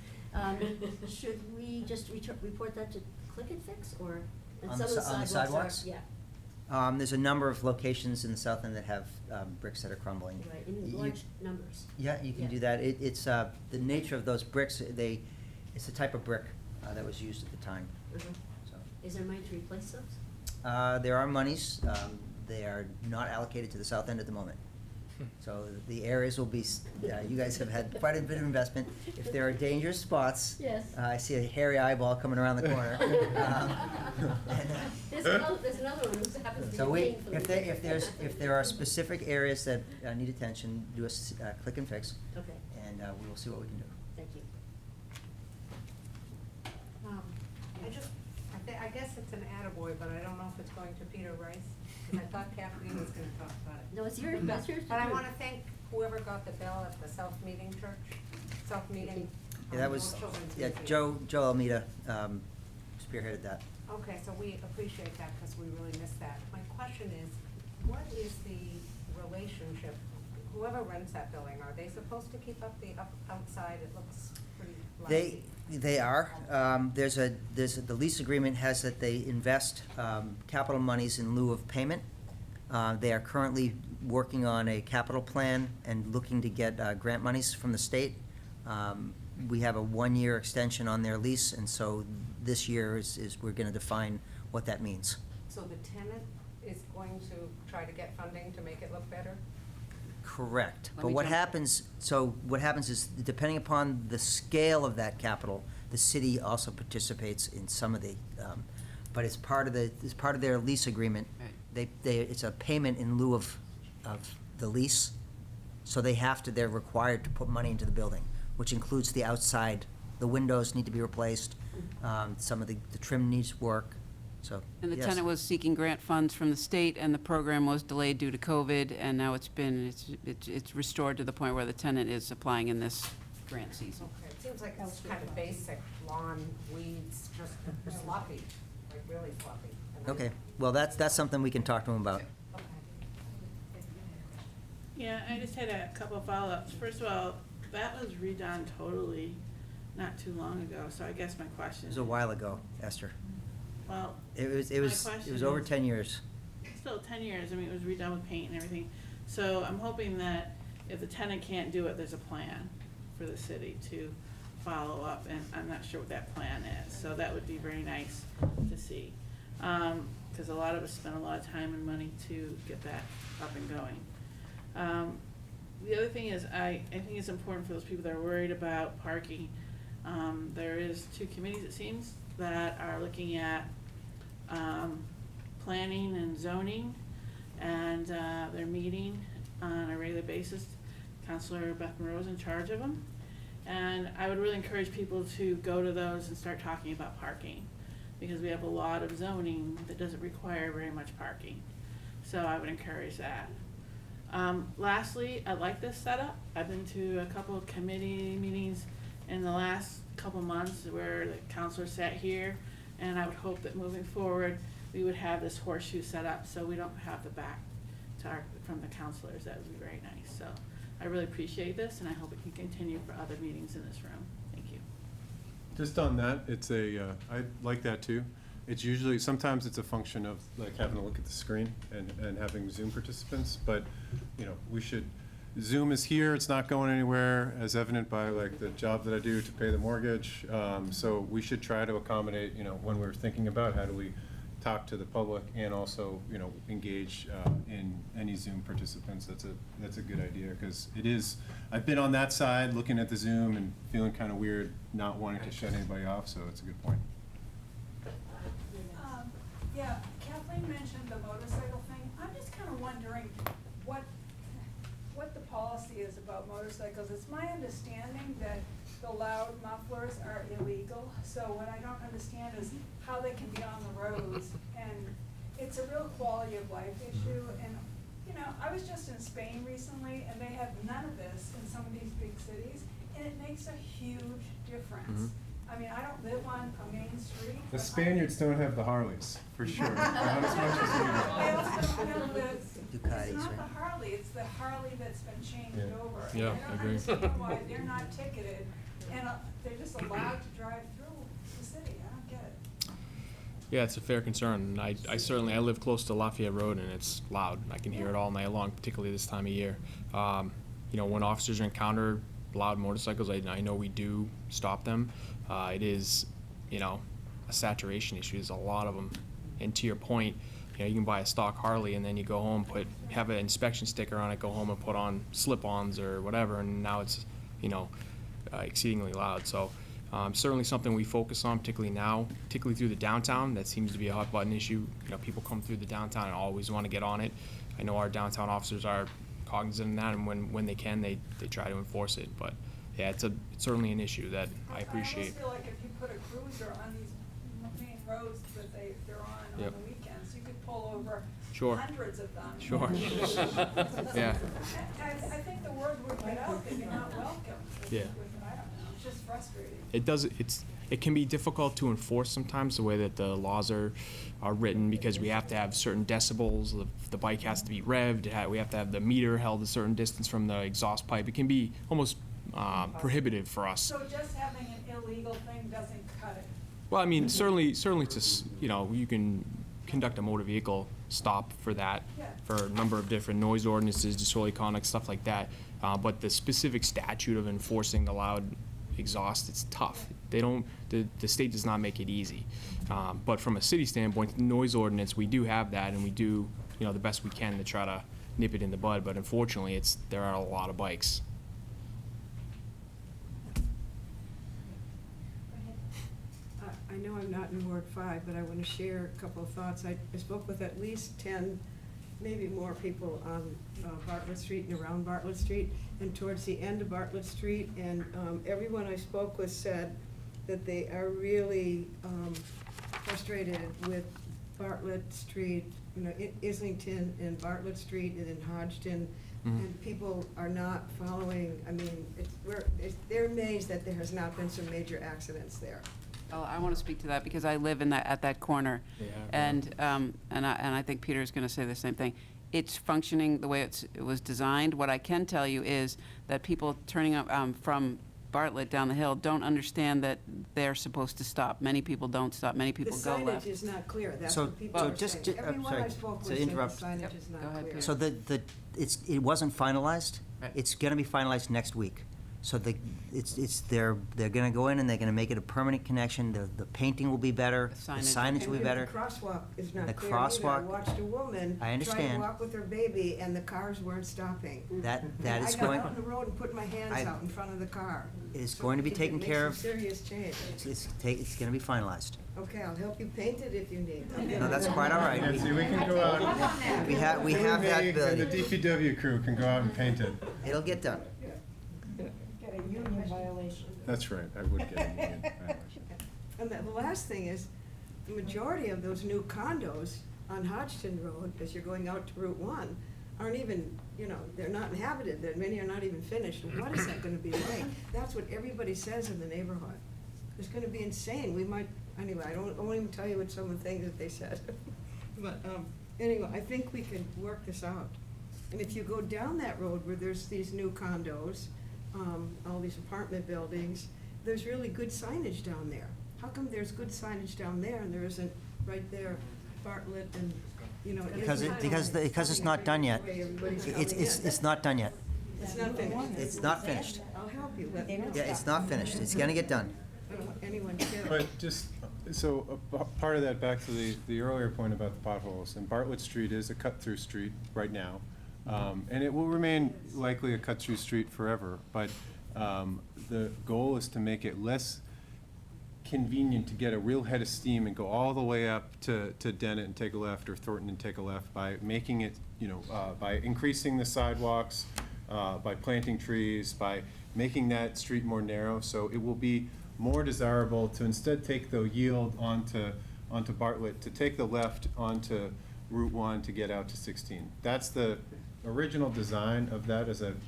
Speaker 13: Should we just report that to Click and Fix, or? and
Speaker 12: On
Speaker 13: some of
Speaker 12: the
Speaker 13: sidewalks are-
Speaker 12: sidewalks?
Speaker 13: Yeah,
Speaker 12: There's a number of locations in the south end that have bricks that are crumbling.
Speaker 13: right, in
Speaker 12: You-
Speaker 13: large numbers.
Speaker 12: Yeah, you can
Speaker 13: Yeah.
Speaker 12: do that. It's the nature of those bricks, it's the type of brick that was used at the time.
Speaker 13: Mhm.
Speaker 12: So,
Speaker 13: Is there money to replace those?
Speaker 12: there are monies, they are not allocated to the south end at the moment. So the areas will be, you guys have had quite a bit of investment. If there are dangerous spots.
Speaker 13: Yes.
Speaker 12: I see a hairy eyeball coming around the corner.
Speaker 13: There's another one who happens to be
Speaker 12: So
Speaker 13: paying for them.
Speaker 12: if there are specific areas that need attention, do a Click and Fix.
Speaker 13: Okay.
Speaker 12: And we will see what we can do.
Speaker 13: Thank you.
Speaker 14: I guess it's an attaboy, but I don't know if it's going to Peter Rice, because I thought Kathleen was gonna talk about it.
Speaker 13: No, it's yours to
Speaker 14: But I
Speaker 13: do.
Speaker 14: wanna thank whoever got the bill at the South Meeting Church, South Meeting.
Speaker 12: Yeah, that was,
Speaker 14: Children's
Speaker 12: yeah,
Speaker 14: Museum.
Speaker 12: Joe Almeida spearheaded that.
Speaker 14: Okay, so we appreciate that, because we really missed that. My question is, what is the relationship, whoever rents that building, are they supposed to keep up the outside? It looks pretty lousy.
Speaker 12: They are. The lease agreement has that they invest capital monies in lieu of payment. They are currently working on a capital plan and looking to get grant monies from the state. We have a one-year extension on their lease, and so this year is we're gonna define what that means.
Speaker 14: So the tenant is going to try to get funding to make it look better?
Speaker 12: Correct.
Speaker 14: Let
Speaker 12: But
Speaker 14: me
Speaker 12: what
Speaker 14: jump-
Speaker 12: happens is, depending upon the scale of that capital, the city also participates in some of the, but it's part of their lease agreement. It's a payment in lieu of the lease, so they're required to put money into the building. which includes the outside. The windows need to be replaced, some of the trim needs work, so,
Speaker 10: And the
Speaker 12: yes.
Speaker 10: tenant was seeking grant funds from the state, and the program was delayed due to COVID, and now it's restored to the point where the tenant is applying in this grant season.
Speaker 14: Okay, it seems like it's kind of basic lawn, weeds, just sloppy, like really sloppy. And I-
Speaker 12: Okay, well, that's something we can talk to them about.
Speaker 15: Yeah, I just had a couple of follow-ups. First of all, that was redone totally not too long ago, so I guess my question
Speaker 12: It was a while ago, Esther.
Speaker 15: Well,
Speaker 12: It was
Speaker 15: my question
Speaker 12: over
Speaker 15: is-
Speaker 12: 10 years.
Speaker 15: Still 10 years, I mean, it was redone with paint and everything. So I'm hoping that if the tenant can't do it, there's a plan for the city to follow up, and I'm not sure what that plan is. So that would be very nice to see. Because a lot of us spend a lot of time and money to get that up and going. The other thing is, I think it's important for those people that are worried about parking. There is 2 committees, it seems, that are looking at planning and zoning, and they're meeting on a regular basis. Counselor Beth Monroe is in charge of them. And I would really encourage people to go to those and start talking about parking, because we have a lot of zoning that doesn't require very much parking. So I would encourage that. Lastly, I like this setup. I've been to a couple of committee meetings in the last couple months where the counselor sat here, and I would hope that moving forward, we would have this horseshoe set up so we don't have the back to from the counselors. That would be very nice. So I really appreciate this, and I hope it can continue for other meetings in this room. Thank you.
Speaker 9: Just on that, I like that too. It's usually, sometimes it's a function of like having a look at the screen and having Zoom participants, but, Zoom is here, it's not going anywhere, as evident by like the job that I do to pay the mortgage. So we should try to accommodate, when we're thinking about how do we talk to the public and also, engage in any Zoom participants. That's a good idea, because it is, I've been on that side looking at the Zoom and feeling kind of weird not wanting to shut anybody off, so it's a good point.
Speaker 8: Yeah, Kathleen mentioned the motorcycle thing. I'm just kind of wondering what the policy is about motorcycles. It's my understanding that the loud mufflers are illegal. So what I don't understand is how they can be on the roads. And it's a real quality of life issue. And, I was just in Spain recently, and they have none of this in some of these big cities. And it makes a huge difference. I mean, I don't live on a main street.
Speaker 9: The Spaniards don't have the Harleys, for sure. Not as much as we do.
Speaker 8: They also don't have the,
Speaker 12: Ducatis,
Speaker 8: it's not
Speaker 12: right?
Speaker 8: the Harley, it's the Harley that's been changed
Speaker 9: Yeah.
Speaker 8: over.
Speaker 3: Yeah,
Speaker 8: And
Speaker 3: I
Speaker 8: I don't
Speaker 3: agree.
Speaker 8: understand why they're not ticketed, and they're just allowed to drive through the city. I don't get it.
Speaker 3: Yeah, it's a fair concern. I certainly live close to Lafayette Road, and it's loud. I can hear it all night long, particularly this time of year. When officers encounter loud motorcycles, I know we do stop them. It is, a saturation issue. There's a lot of them. And to your point, you can buy a stock Harley and then you go home, have an inspection sticker on it, go home and put on slip-ons or whatever, and now it's, exceedingly loud. So certainly something we focus on, particularly now, particularly through the downtown. That seems to be a hot button issue. People come through the downtown and always want to get on it. I know our downtown officers are cognizant of that, and when they can, they try to enforce it. But yeah, it's certainly an issue that I appreciate.
Speaker 8: I almost feel like if you put a cruiser on these main roads that they're on
Speaker 3: Yep.
Speaker 8: the weekends, you could pull over
Speaker 3: Sure.
Speaker 8: hundreds of them.
Speaker 3: Sure. Yeah.
Speaker 8: I think the word would get out that you're not welcome.
Speaker 3: Yeah.
Speaker 8: I don't know, it's just frustrating.
Speaker 3: It can be difficult to enforce sometimes, the way that the laws are written, because we have to have certain decibels, the bike has to be revved, we have to have the meter held a certain distance from the exhaust pipe. It can be almost prohibitive for us.
Speaker 8: So just having an illegal thing doesn't cut it?
Speaker 3: Well, I mean, certainly you can conduct a motor vehicle stop for that, for a number of different noise ordinances, disorderly conduct, stuff like that. But the specific statute of enforcing the loud exhaust, it's tough. The state does not make it easy. But from a city standpoint, the noise ordinance, we do have that, and we do, the best we can to try to nip it in the bud. But unfortunately, there are a lot of bikes.
Speaker 22: I know I'm not in Ward 5, but I want to share a couple of thoughts. I spoke with at least 10, maybe more people on Bartlett Street and around Bartlett Street, and towards the end of Bartlett Street, and everyone I spoke with said that they are really frustrated with Bartlett Street, you know, Islington and Bartlett Street and in Hodgson, and people are not following, I mean, they're amazed that there has not been some major accidents there.
Speaker 10: Well, I want to speak to that because I live at that corner. And I think Peter's going to say the same thing. It's functioning the way it was designed. What I can tell you is that people turning up from Bartlett down the hill don't understand that they're supposed to stop. Many people don't stop. Many people go
Speaker 22: The
Speaker 10: left.
Speaker 22: signage is not clear, that's
Speaker 12: So-
Speaker 22: what people
Speaker 12: so
Speaker 22: are
Speaker 12: just
Speaker 22: saying.
Speaker 12: to-
Speaker 22: Everyone
Speaker 12: sorry,
Speaker 22: I spoke
Speaker 12: to
Speaker 22: with said the
Speaker 12: interrupt.
Speaker 22: signage is
Speaker 10: Go
Speaker 22: not
Speaker 10: ahead,
Speaker 22: clear.
Speaker 12: So it wasn't finalized.
Speaker 10: Right.
Speaker 12: It's gonna be finalized next week. So they're gonna go in and they're gonna make it a permanent connection. The painting will be better, the signage will be better.
Speaker 22: And the crosswalk is
Speaker 12: The
Speaker 22: not clear either. I
Speaker 12: crosswalk-
Speaker 22: watched a woman
Speaker 12: I
Speaker 22: try to
Speaker 12: understand.
Speaker 22: walk with her baby, and the cars weren't stopping.
Speaker 12: That is
Speaker 22: I
Speaker 12: going,
Speaker 22: got out on the road and put my hands
Speaker 12: I-
Speaker 22: out in front of the car.
Speaker 12: it is
Speaker 22: So
Speaker 12: going to be
Speaker 22: it
Speaker 12: taken
Speaker 22: makes
Speaker 12: care
Speaker 22: a
Speaker 12: of.
Speaker 22: serious change.
Speaker 12: It's gonna be finalized.
Speaker 22: Okay, I'll help you paint it if you need.
Speaker 12: No, that's quite all right.
Speaker 9: Nancy, we can go out.
Speaker 12: We have that
Speaker 9: And
Speaker 12: ability.
Speaker 9: the DPW crew can go out and paint it.
Speaker 12: It'll get done.
Speaker 22: Get a union violation.
Speaker 9: That's right, I would get a union violation.
Speaker 22: And the last thing is, the majority of those new condos on Hodgson Road, as you're going out to Route 1, aren't even, you know, they're not inhabited, many are not even finished. What is that gonna be like? That's what everybody says in the neighborhood. It's gonna be insane. We might, anyway, I won't even tell you what some of the things that they said. But, anyway, I think we can work this out. And if you go down that road where there's these new condos, all these apartment buildings, there's really good signage down there. How come there's good signage down there and there isn't right there, Bartlett and, you know?
Speaker 12: Because it's not done yet. It's not done yet.
Speaker 22: It's not finished.
Speaker 12: It's not finished.
Speaker 22: I'll help you, let me know.
Speaker 12: Yeah, it's not finished. It's gonna get done.
Speaker 22: I don't want anyone killed.
Speaker 9: But just, so part of that, back to the earlier point about the potholes, and Bartlett Street is a cut-through street right now. And it will remain likely a cut-through street forever, but the goal is to make it less convenient to get a real head of steam and go all the way up to Dennett and take a left, or Thornton and take a left, by making it, you know, by increasing the sidewalks, by planting trees, by making that street more narrow, so it will be more desirable to instead take the yield onto Bartlett, to take the left onto Route 1 to get out to 16. That's the original design of that, as I've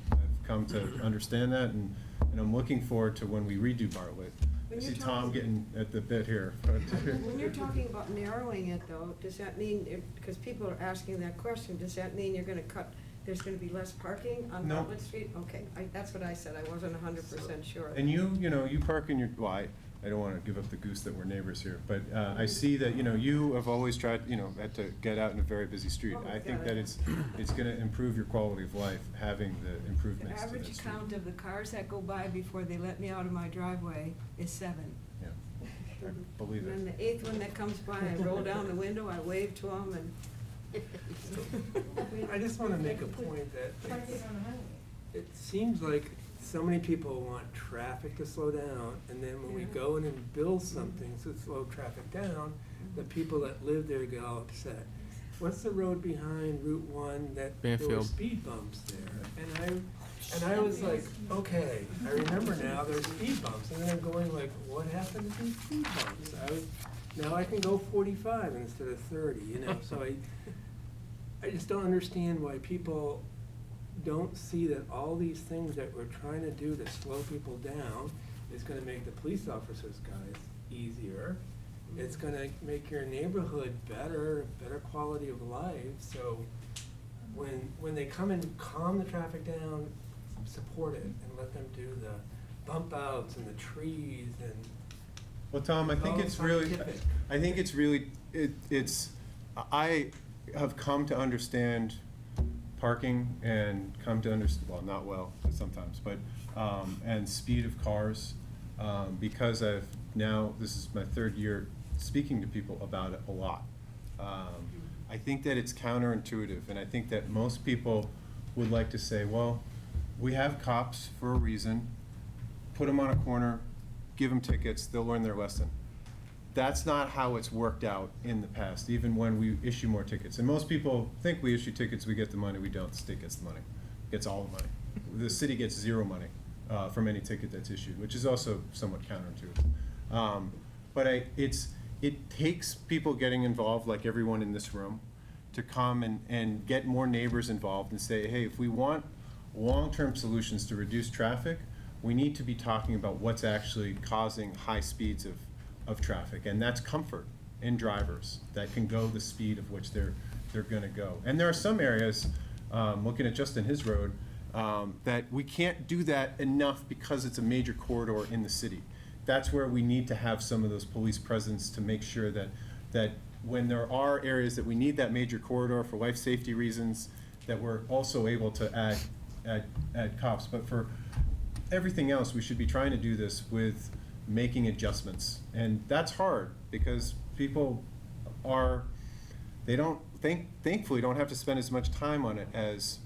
Speaker 9: come to understand that, and I'm looking forward to when we redo Bartlett. I
Speaker 22: When
Speaker 9: see
Speaker 22: you're
Speaker 9: Tom
Speaker 22: talking-
Speaker 9: getting at the bit here.
Speaker 22: When you're talking about narrowing it though, does that mean, because people are asking that question, does that mean you're gonna cut, there's gonna be less parking on
Speaker 9: No.
Speaker 22: Bartlett Street? Okay, that's what I said, I wasn't 100% sure.
Speaker 9: And you know, you park in your, well, I don't want to give up the goose that we're neighbors here, but I see that, you know, you have always tried, you know, had to get out in a very busy street. I think that it's going to improve your quality of life, having the
Speaker 22: The
Speaker 9: improvements to that
Speaker 22: average
Speaker 9: street.
Speaker 22: count of the cars that go by before they let me out of my driveway is 7.
Speaker 9: Yeah, I believe
Speaker 22: And then
Speaker 9: it.
Speaker 22: the 8th one that comes by, I roll down the window, I wave to them, and
Speaker 2: I just want to make a point that it seems like so many people want traffic to slow down, and then when we go in and build something to slow traffic down, the people that live there get all upset. What's the road behind Route 1 that there were
Speaker 3: Banfield.
Speaker 2: speed bumps there? And I was like, okay, I remember now there's speed bumps, and then I'm going like, what happened to these speed bumps? Now I can go 45 instead of 30, you know, so I just don't understand why people don't see that all these things that we're trying to do to slow people down is gonna make the police officers' guys easier. It's gonna make your neighborhood better quality of life, so when they come and calm the traffic down, support it and let them do the bump outs and the trees and.
Speaker 9: Well, Tom, I think
Speaker 2: all
Speaker 9: it's really,
Speaker 2: scientific.
Speaker 9: I have come to understand parking and come to understand, well, not well, but sometimes, but, and speed of cars, because I've now, this is my 3rd year speaking to people about it a lot. I think that it's counterintuitive, and I think that most people would like to say, well, we have cops for a reason, put them on a corner, give them tickets, they'll learn their lesson. That's not how it's worked out in the past, even when we issue more tickets. And most people think we issue tickets, we get the money, we don't, the state gets the money, gets all the money. the city gets zero money from any ticket that's issued, which is also somewhat counterintuitive. But it takes people getting involved, like everyone in this room, to come and get more neighbors involved and say, hey, if we want long-term solutions to reduce traffic, we need to be talking about what's actually causing high speeds of traffic, and that's comfort in drivers that can go the speed of which they're gonna go. And there are some areas, looking at Justin His Road, that we can't do that enough because it's a major corridor in the city. That's where we need to have some of those police presence to make sure that when there are areas that we need that major corridor for life safety reasons, that we're also able to add cops. But for everything else, we should be trying to do this with making adjustments. And that's hard because people thankfully don't have to spend as much time on it as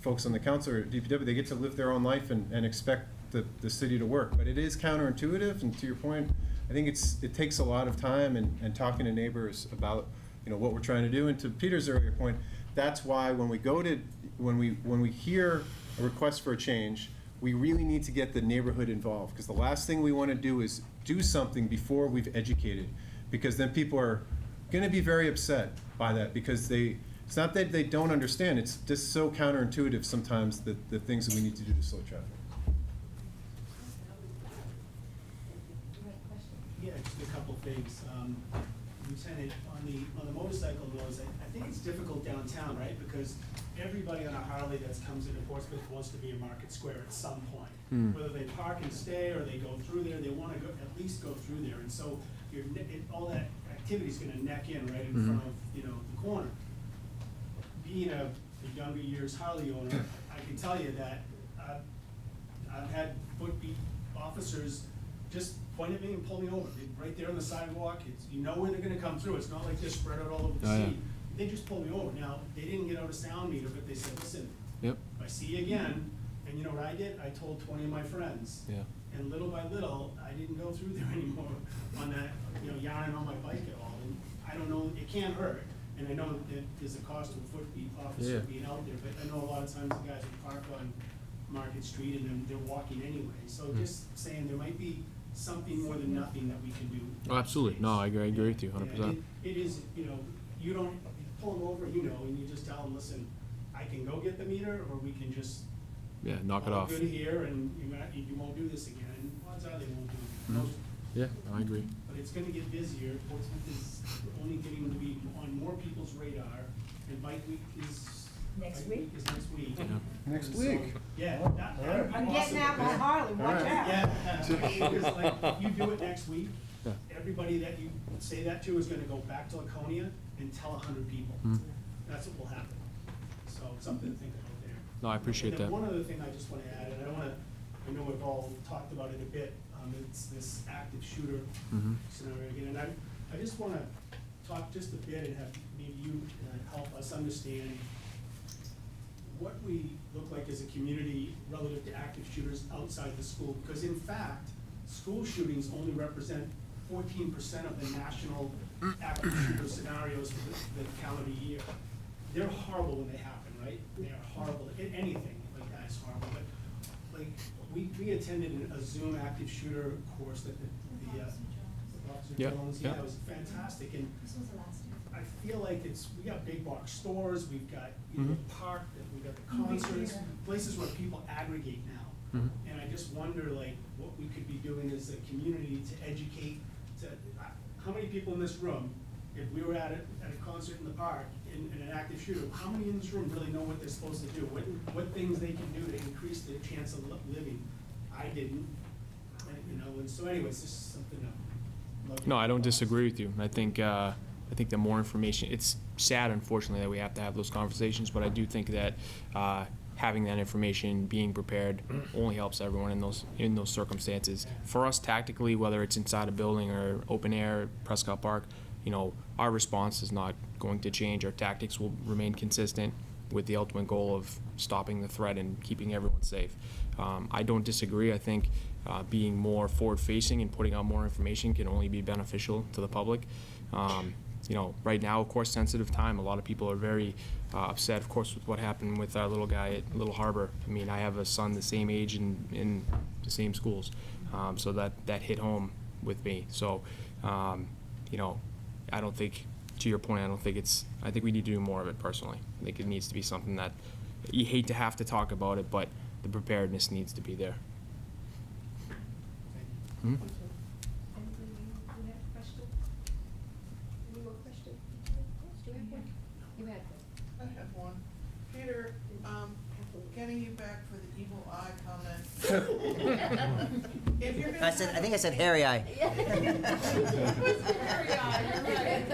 Speaker 9: folks on the council or DPW. They get to live their own life and expect the city to work. But it is counterintuitive, and to your point, I think it takes a lot of time and talking to neighbors about, what we're trying to do. And to Peter's earlier point, that's why when we hear a request for a change, we really need to get the neighborhood involved, because the last thing we want to do is do something before we've educated, because then people are going to be very upset by that, because it's not that they don't understand, it's just so counterintuitive sometimes, the things that we need to do to slow traffic.
Speaker 5: Yeah, just a couple things. Lieutenant, on the motorcycle noise, I think it's difficult downtown, right? Because everybody on a Harley that comes into Portsmouth wants to be in Market Square at some point. Whether they park and stay or they go through there, they want to at least go through there. And so all that activity is going to neck in right in front of the corner. Being a younger years Harley owner, I can tell you that I've had foot beat officers just point at me and pull me over. They're right there on the sidewalk. Where they're gonna come through. It's not like they're spread out all over the city. They just pull me over. Now, they didn't get out a sound meter, but they said, listen, if I see you again, and you know what I did? I told 20 of my friends.
Speaker 3: Yeah.
Speaker 5: And little by little, I didn't go through there anymore on that, yarning on my bike at all. And I don't know, it can't hurt. And I know that there's a cost to a foot beat officer being out there, but I know a lot of times the guys will park on Market Street and then they're walking anyway. So just saying there might be something more than nothing that we can do.
Speaker 3: Oh, absolutely. No, I agree with you 100%.
Speaker 5: It is, you don't pull them over, and you just tell them, listen, I can go get the meter, or we can just
Speaker 3: knock it off.
Speaker 5: Good here, and you won't do this again. And odds are they won't do it.
Speaker 3: Yeah, I agree.
Speaker 5: But it's going to get busier. Portsmouth is only getting to be on more people's radar, and Bike Week is next week.
Speaker 9: Next
Speaker 5: So,
Speaker 9: week.
Speaker 5: Yeah.
Speaker 17: I'm getting out my Harley, watch out.
Speaker 5: Yeah. Because like, if you do it next week, everybody that you say that to is gonna go back to Laconia and tell 100 people. That's what will happen. So something to think about there.
Speaker 3: No, I appreciate
Speaker 5: And then
Speaker 3: that.
Speaker 5: one other thing I just wanna add, and I know we've all talked about it a bit, it's this active shooter scenario again. And I just wanna talk just a bit and have maybe you help us understand what we look like as a community relative to active shooters outside the school. Because in fact, school shootings only represent 14% of the national active shooter scenarios for the calendar year. They're horrible when they happen, right? They are horrible. Anything like that is horrible. But like we attended a Zoom active shooter course that Officer Jones, it was fantastic. And I feel like we got big box stores, we've got the park, we've got the concerts, places where people aggregate now. And I just wonder like what we could be doing as a community to educate, how many people in this room, if we were at a concert in the park in an active shooter, how many in this room really know what they're supposed to do? What things they can do to increase their chance of living? I didn't, and so anyways, this is something I'd love to.
Speaker 3: No, I don't disagree with you. I think the more information, it's sad, unfortunately, that we have to have those conversations, but I do think that having that information, being prepared, only helps everyone in those circumstances. For us, tactically, whether it's inside a building or open air, Prescott Park, our response is not going to change. Our tactics will remain consistent with the ultimate goal of stopping the threat and keeping everyone safe. I don't disagree. I think being more forward-facing and putting out more information can only be beneficial to the public. you know, right now, of course, sensitive time. A lot of people are very upset, of course, with what happened with our little guy at Little Harbor. I mean, I have a son the same age in the same schools, so that hit home with me. So, you know, I don't think, to your point, I think we need to do more of it personally. I think it needs to be something that, you hate to have to talk about it, but the preparedness needs to be there. Hmm?
Speaker 21: I have one. Peter, getting you back for the evil eye comment. If you're gonna
Speaker 12: I think I said hairy eye.
Speaker 21: It was hairy eye, you're right.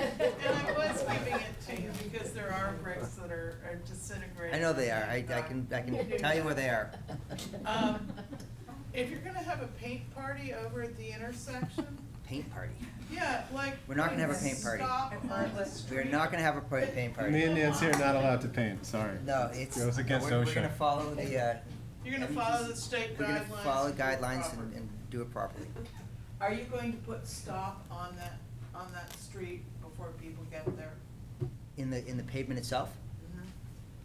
Speaker 21: And I was giving it to you because there are bricks that are disintegrating.
Speaker 12: I know they are. I can tell you where they are.
Speaker 21: If you're gonna have a paint party over at the intersection,
Speaker 12: Paint party.
Speaker 21: yeah, like.
Speaker 12: We're not gonna have a paint party.
Speaker 21: Stop on the street.
Speaker 12: We're not gonna have a paint party.
Speaker 9: Me and Nancy are not allowed to paint, sorry.
Speaker 12: No, it's.
Speaker 9: Goes against
Speaker 12: We're
Speaker 9: OSHA.
Speaker 12: gonna follow the,
Speaker 21: You're gonna follow the state
Speaker 12: we're gonna
Speaker 21: guidelines.
Speaker 12: follow
Speaker 21: and do it
Speaker 12: guidelines
Speaker 21: properly.
Speaker 12: and do it properly.
Speaker 21: Are you going to put stop on that street before people get there?
Speaker 12: In the pavement itself?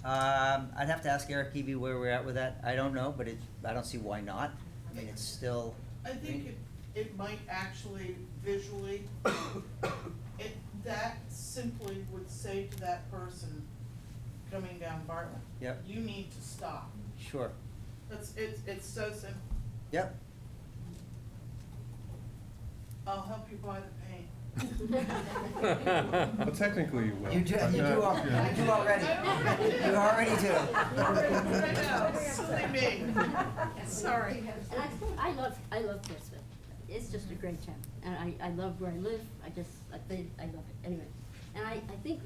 Speaker 21: Mhm.
Speaker 12: I'd have to ask Eric Eby where we're at with that. I don't know, but I don't see why not. I mean, it's still.
Speaker 21: I think it might actually visually, that simply would say to that person coming down Bartlett.
Speaker 12: Yep.
Speaker 21: You need to stop.
Speaker 12: Sure.
Speaker 21: It's so simple.
Speaker 12: Yep.
Speaker 21: I'll help you buy the paint.
Speaker 9: Well, technically you will.
Speaker 12: You do,
Speaker 9: but
Speaker 12: you
Speaker 9: not-
Speaker 12: do,
Speaker 9: yeah.
Speaker 12: you do already. You already do.
Speaker 21: I know, silly me. Sorry.
Speaker 13: And I love Portsmouth. It's just a great town, and I love where I live. I love it. Anyway, and I think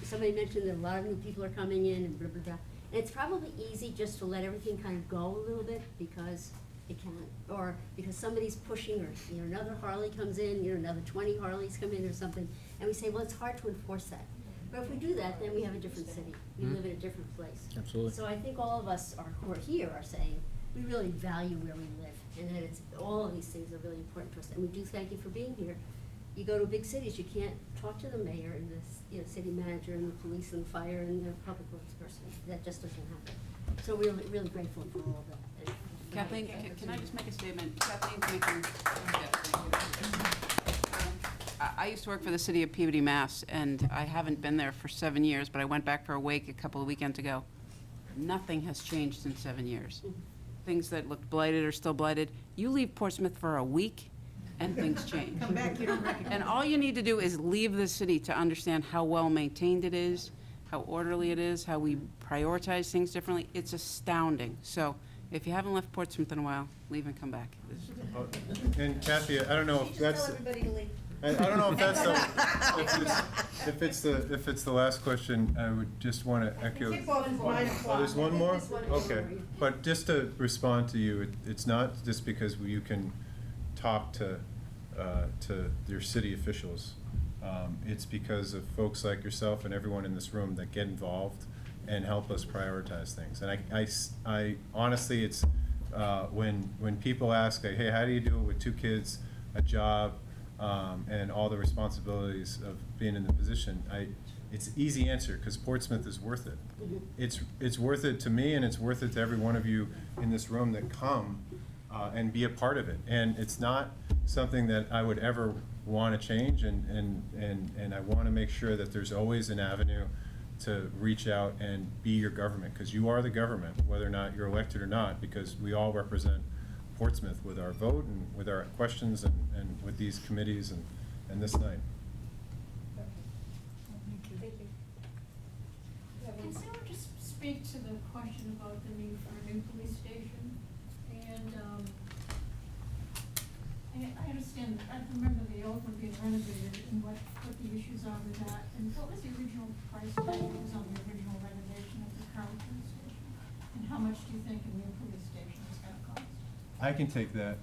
Speaker 13: somebody mentioned that a lot of new people are coming in and blah, blah, blah. And it's probably easy just to let everything kind of go a little bit because it can, or because somebody's pushing, or, you know, another Harley comes in, you know, another 20 Harleys come in or something, and we say, well, it's hard to enforce that. But if we do that, then we have a different city. We live in a different place.
Speaker 3: Absolutely.
Speaker 13: So I think all of us who are here are saying, we really value where we live, and that it's, all of these things are really important to us, and we do thank you for being here. You go to big cities, you can't talk to the mayor and the, you know, city manager and the police and the fire and the public works person. That just doesn't happen. So we're really grateful for all of that. And-
Speaker 10: Kathleen, can I just make a statement? Kathleen, thank you. I used to work for the city of Peabody, Mass., and I haven't been there for 7 years, but I went back for a wake a couple of weekends ago. Nothing has changed in 7 years. Things that looked blighted are still blighted. You leave Portsmouth for a week, and things change.
Speaker 17: Come back, you don't recognize.
Speaker 10: And all you need to do is leave the city to understand how well-maintained it is, how orderly it is, how we prioritize things differently. It's astounding. So if you haven't left Portsmouth in a while, leave and come back.
Speaker 9: And Kathy, I don't know if that's,
Speaker 13: everybody to leave.
Speaker 9: I don't know if that's if it's the last question, I would just want to echo. Oh, there's one more? Okay, but just to respond to you, it's not just because you can talk to your city officials. It's because of folks like yourself and everyone in this room that get involved and help us prioritize things. And I honestly, it's when people ask, like, hey, how do you do it with 2 kids, a job, and all the responsibilities of being in the position, it's an easy answer, because Portsmouth is worth it. It's worth it to me, and it's worth it to every one of you in this room that come and be a part of it. And it's not something that I would ever want to change, and I want to make sure that there's always an avenue to reach out and be your government, because you are the government, whether or not you're elected or not, because we all represent Portsmouth with our vote and with our questions and with these committees and this night.
Speaker 7: Can Sarah just speak to the question about the need for a new police station? And I understand, I remember the old one being renovated and what the issues are with that. And what was the original price tag that was on the original renovation of the current police station? And how much do you think a new police station is gonna cost?
Speaker 9: I can take that.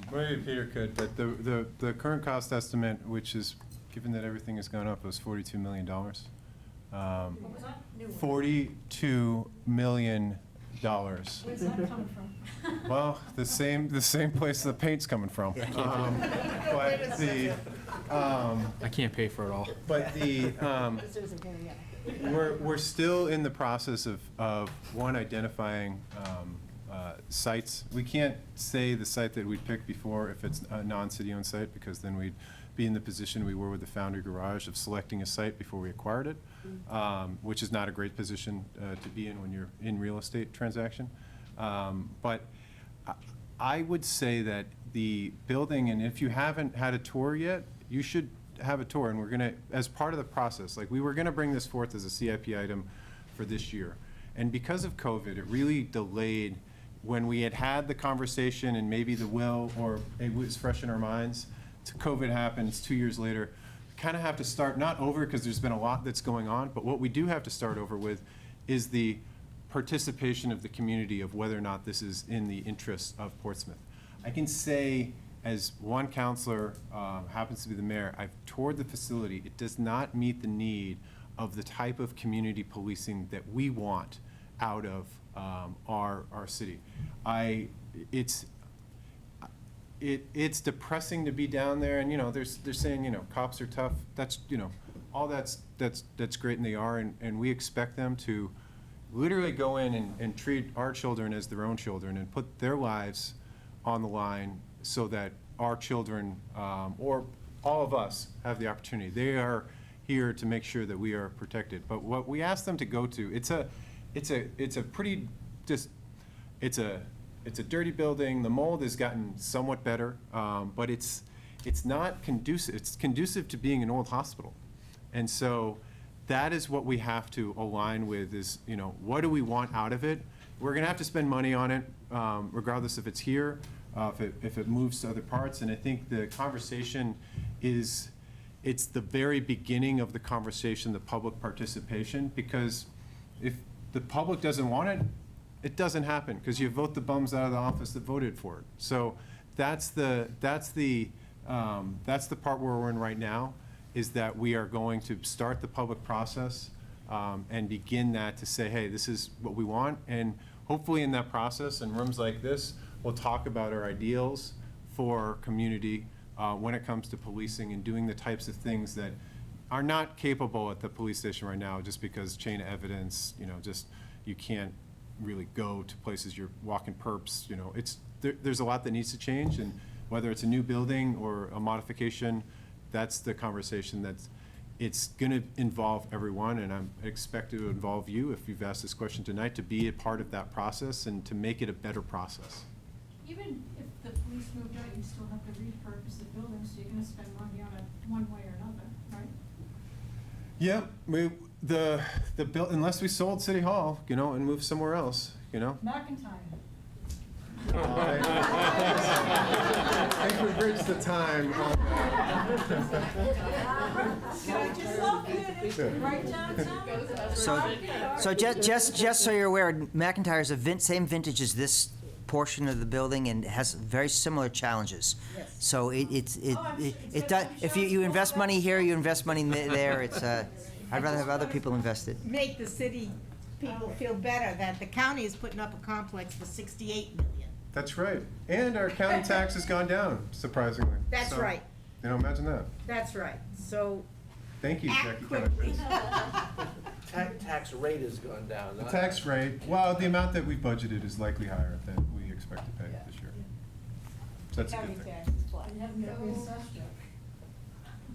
Speaker 9: Maybe Peter could, but the current cost estimate, which is, given that everything has gone up, was $42 million.
Speaker 7: What was that?
Speaker 9: $42 million.
Speaker 7: Where's that coming from?
Speaker 9: Well, the same place the paint's coming from. But
Speaker 3: I can't pay for it all.
Speaker 9: But the,
Speaker 6: Susan Perry, yeah.
Speaker 9: we're still in the process of one, identifying sites. We can't say the site that we'd picked before if it's a non-city-owned site, because then we'd be in the position we were with the Foundry Garage of selecting a site before we acquired it, which is not a great position to be in when you're in real estate transaction. But I would say that the building, and if you haven't had a tour yet, you should have a tour, and we're gonna, as part of the process, like we were gonna bring this forth as a CIP item for this year. And because of COVID, it really delayed when we had the conversation and maybe the will, or it was fresh in our minds. COVID happens 2 years later. Kind of have to start, not over because there's been a lot that's going on, but what we do have to start over with is the participation of the community of whether or not this is in the interests of Portsmouth. I can say, as one counselor happens to be the mayor, I've toured the facility. It does not meet the need of the type of community policing that we want out of our city. It's depressing to be down there, and they're saying cops are tough. That's all that's great, and they are, and we expect them to literally go in and treat our children as their own children and put their lives on the line so that our children, or all of us, have the opportunity. They are here to make sure that we are protected. But what we ask them to go to, it's a pretty it's a dirty building. The mold has gotten somewhat better, but it's not conducive. It's conducive to being an old hospital, and so that is what we have to align with. Is what do we want out of it? We're going to have to spend money on it, regardless if it's here, if it moves to other parts. And I think the conversation it's the very beginning of the conversation, the public participation, because if the public doesn't want it, it doesn't happen, because you vote the bums out of the office that voted for it. So that's the part where we're in right now, is that we are going to start the public process and begin that to say, hey, this is what we want. And hopefully in that process, in rooms like this, we'll talk about our ideals for community when it comes to policing and doing the types of things that are not capable at the police station right now, just because chain of evidence, you can't really go to places, you're walking perps, there's a lot that needs to change, and whether it's a new building or a modification, that's the conversation it's gonna involve everyone, and I expect it to involve you, if you've asked this question tonight, to be a part of that process and to make it a better process.
Speaker 16: Even if the police moved out, you still have to repurpose the building, so you're gonna spend money on it one way or another, right?
Speaker 9: Yeah, the bill, unless we sold City Hall, and moved somewhere else,
Speaker 16: McIntyre.
Speaker 9: I think we've reached the time.
Speaker 12: So just so you're aware, McIntyre is same vintage as this portion of the building and has very similar challenges.
Speaker 17: Yes.
Speaker 12: So it does, if you invest money here, you invest money there, I'd rather have other people invest it.
Speaker 17: Make the city people feel better that the county is putting up a complex for $68 million.
Speaker 9: That's right. And our county tax has gone down, surprisingly.
Speaker 17: That's
Speaker 9: So,
Speaker 17: right.
Speaker 9: Imagine that.
Speaker 17: That's right. So
Speaker 9: Thank you,
Speaker 17: act
Speaker 9: Jackie.
Speaker 17: quickly.
Speaker 2: Tax rate has gone down.
Speaker 9: The tax rate, well, the amount that we budgeted is likely higher than we expect to pay this year. So that's a good thing.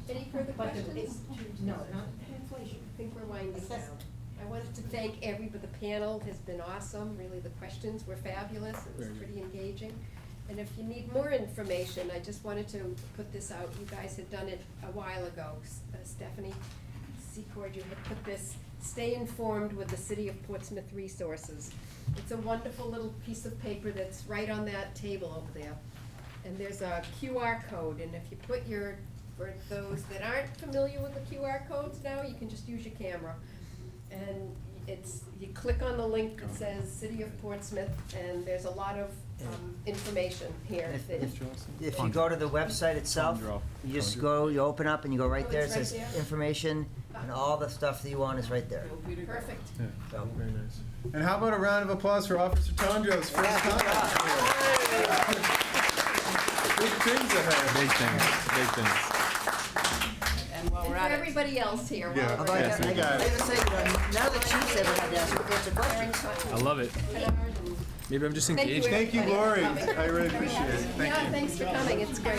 Speaker 1: Any further
Speaker 17: But the-
Speaker 1: questions?
Speaker 17: No, not
Speaker 1: inflation. I think we're winding down. I wanted to thank everybody. The panel has been awesome. Really, the questions were fabulous. It was pretty engaging. And if you need more information, I just wanted to put this out. You guys had done it a while ago. Stephanie Secord, you had put this, stay informed with the City of Portsmouth resources. It's a wonderful little piece of paper that's right on that table over there. And there's a QR code, and if you put for those that aren't familiar with the QR codes now, you can just use your camera. And you click on the link that says City of Portsmouth, and there's a lot of information here.
Speaker 12: If you go to the website itself, you just go, you open up and you go right there, it
Speaker 1: it's right
Speaker 12: says
Speaker 1: there?
Speaker 12: information, and all the stuff that you want is right there.
Speaker 1: Perfect.
Speaker 9: Yeah, very nice. And how about a round of applause for Officer Tondros' first time? Big things ahead.
Speaker 3: Big things, big things.
Speaker 1: for everybody else here. while
Speaker 9: Yeah.
Speaker 1: we're
Speaker 12: Although I
Speaker 1: here.
Speaker 12: gotta say, none of the chiefs ever had to answer questions.
Speaker 3: I love it. Maybe I'm just
Speaker 1: Thank you,
Speaker 3: engaged.
Speaker 9: Thank you,
Speaker 1: everybody, for
Speaker 9: Lori.
Speaker 1: coming.
Speaker 9: I really appreciate it. Thank
Speaker 1: Yeah,
Speaker 9: you.
Speaker 1: thanks for coming, it's great.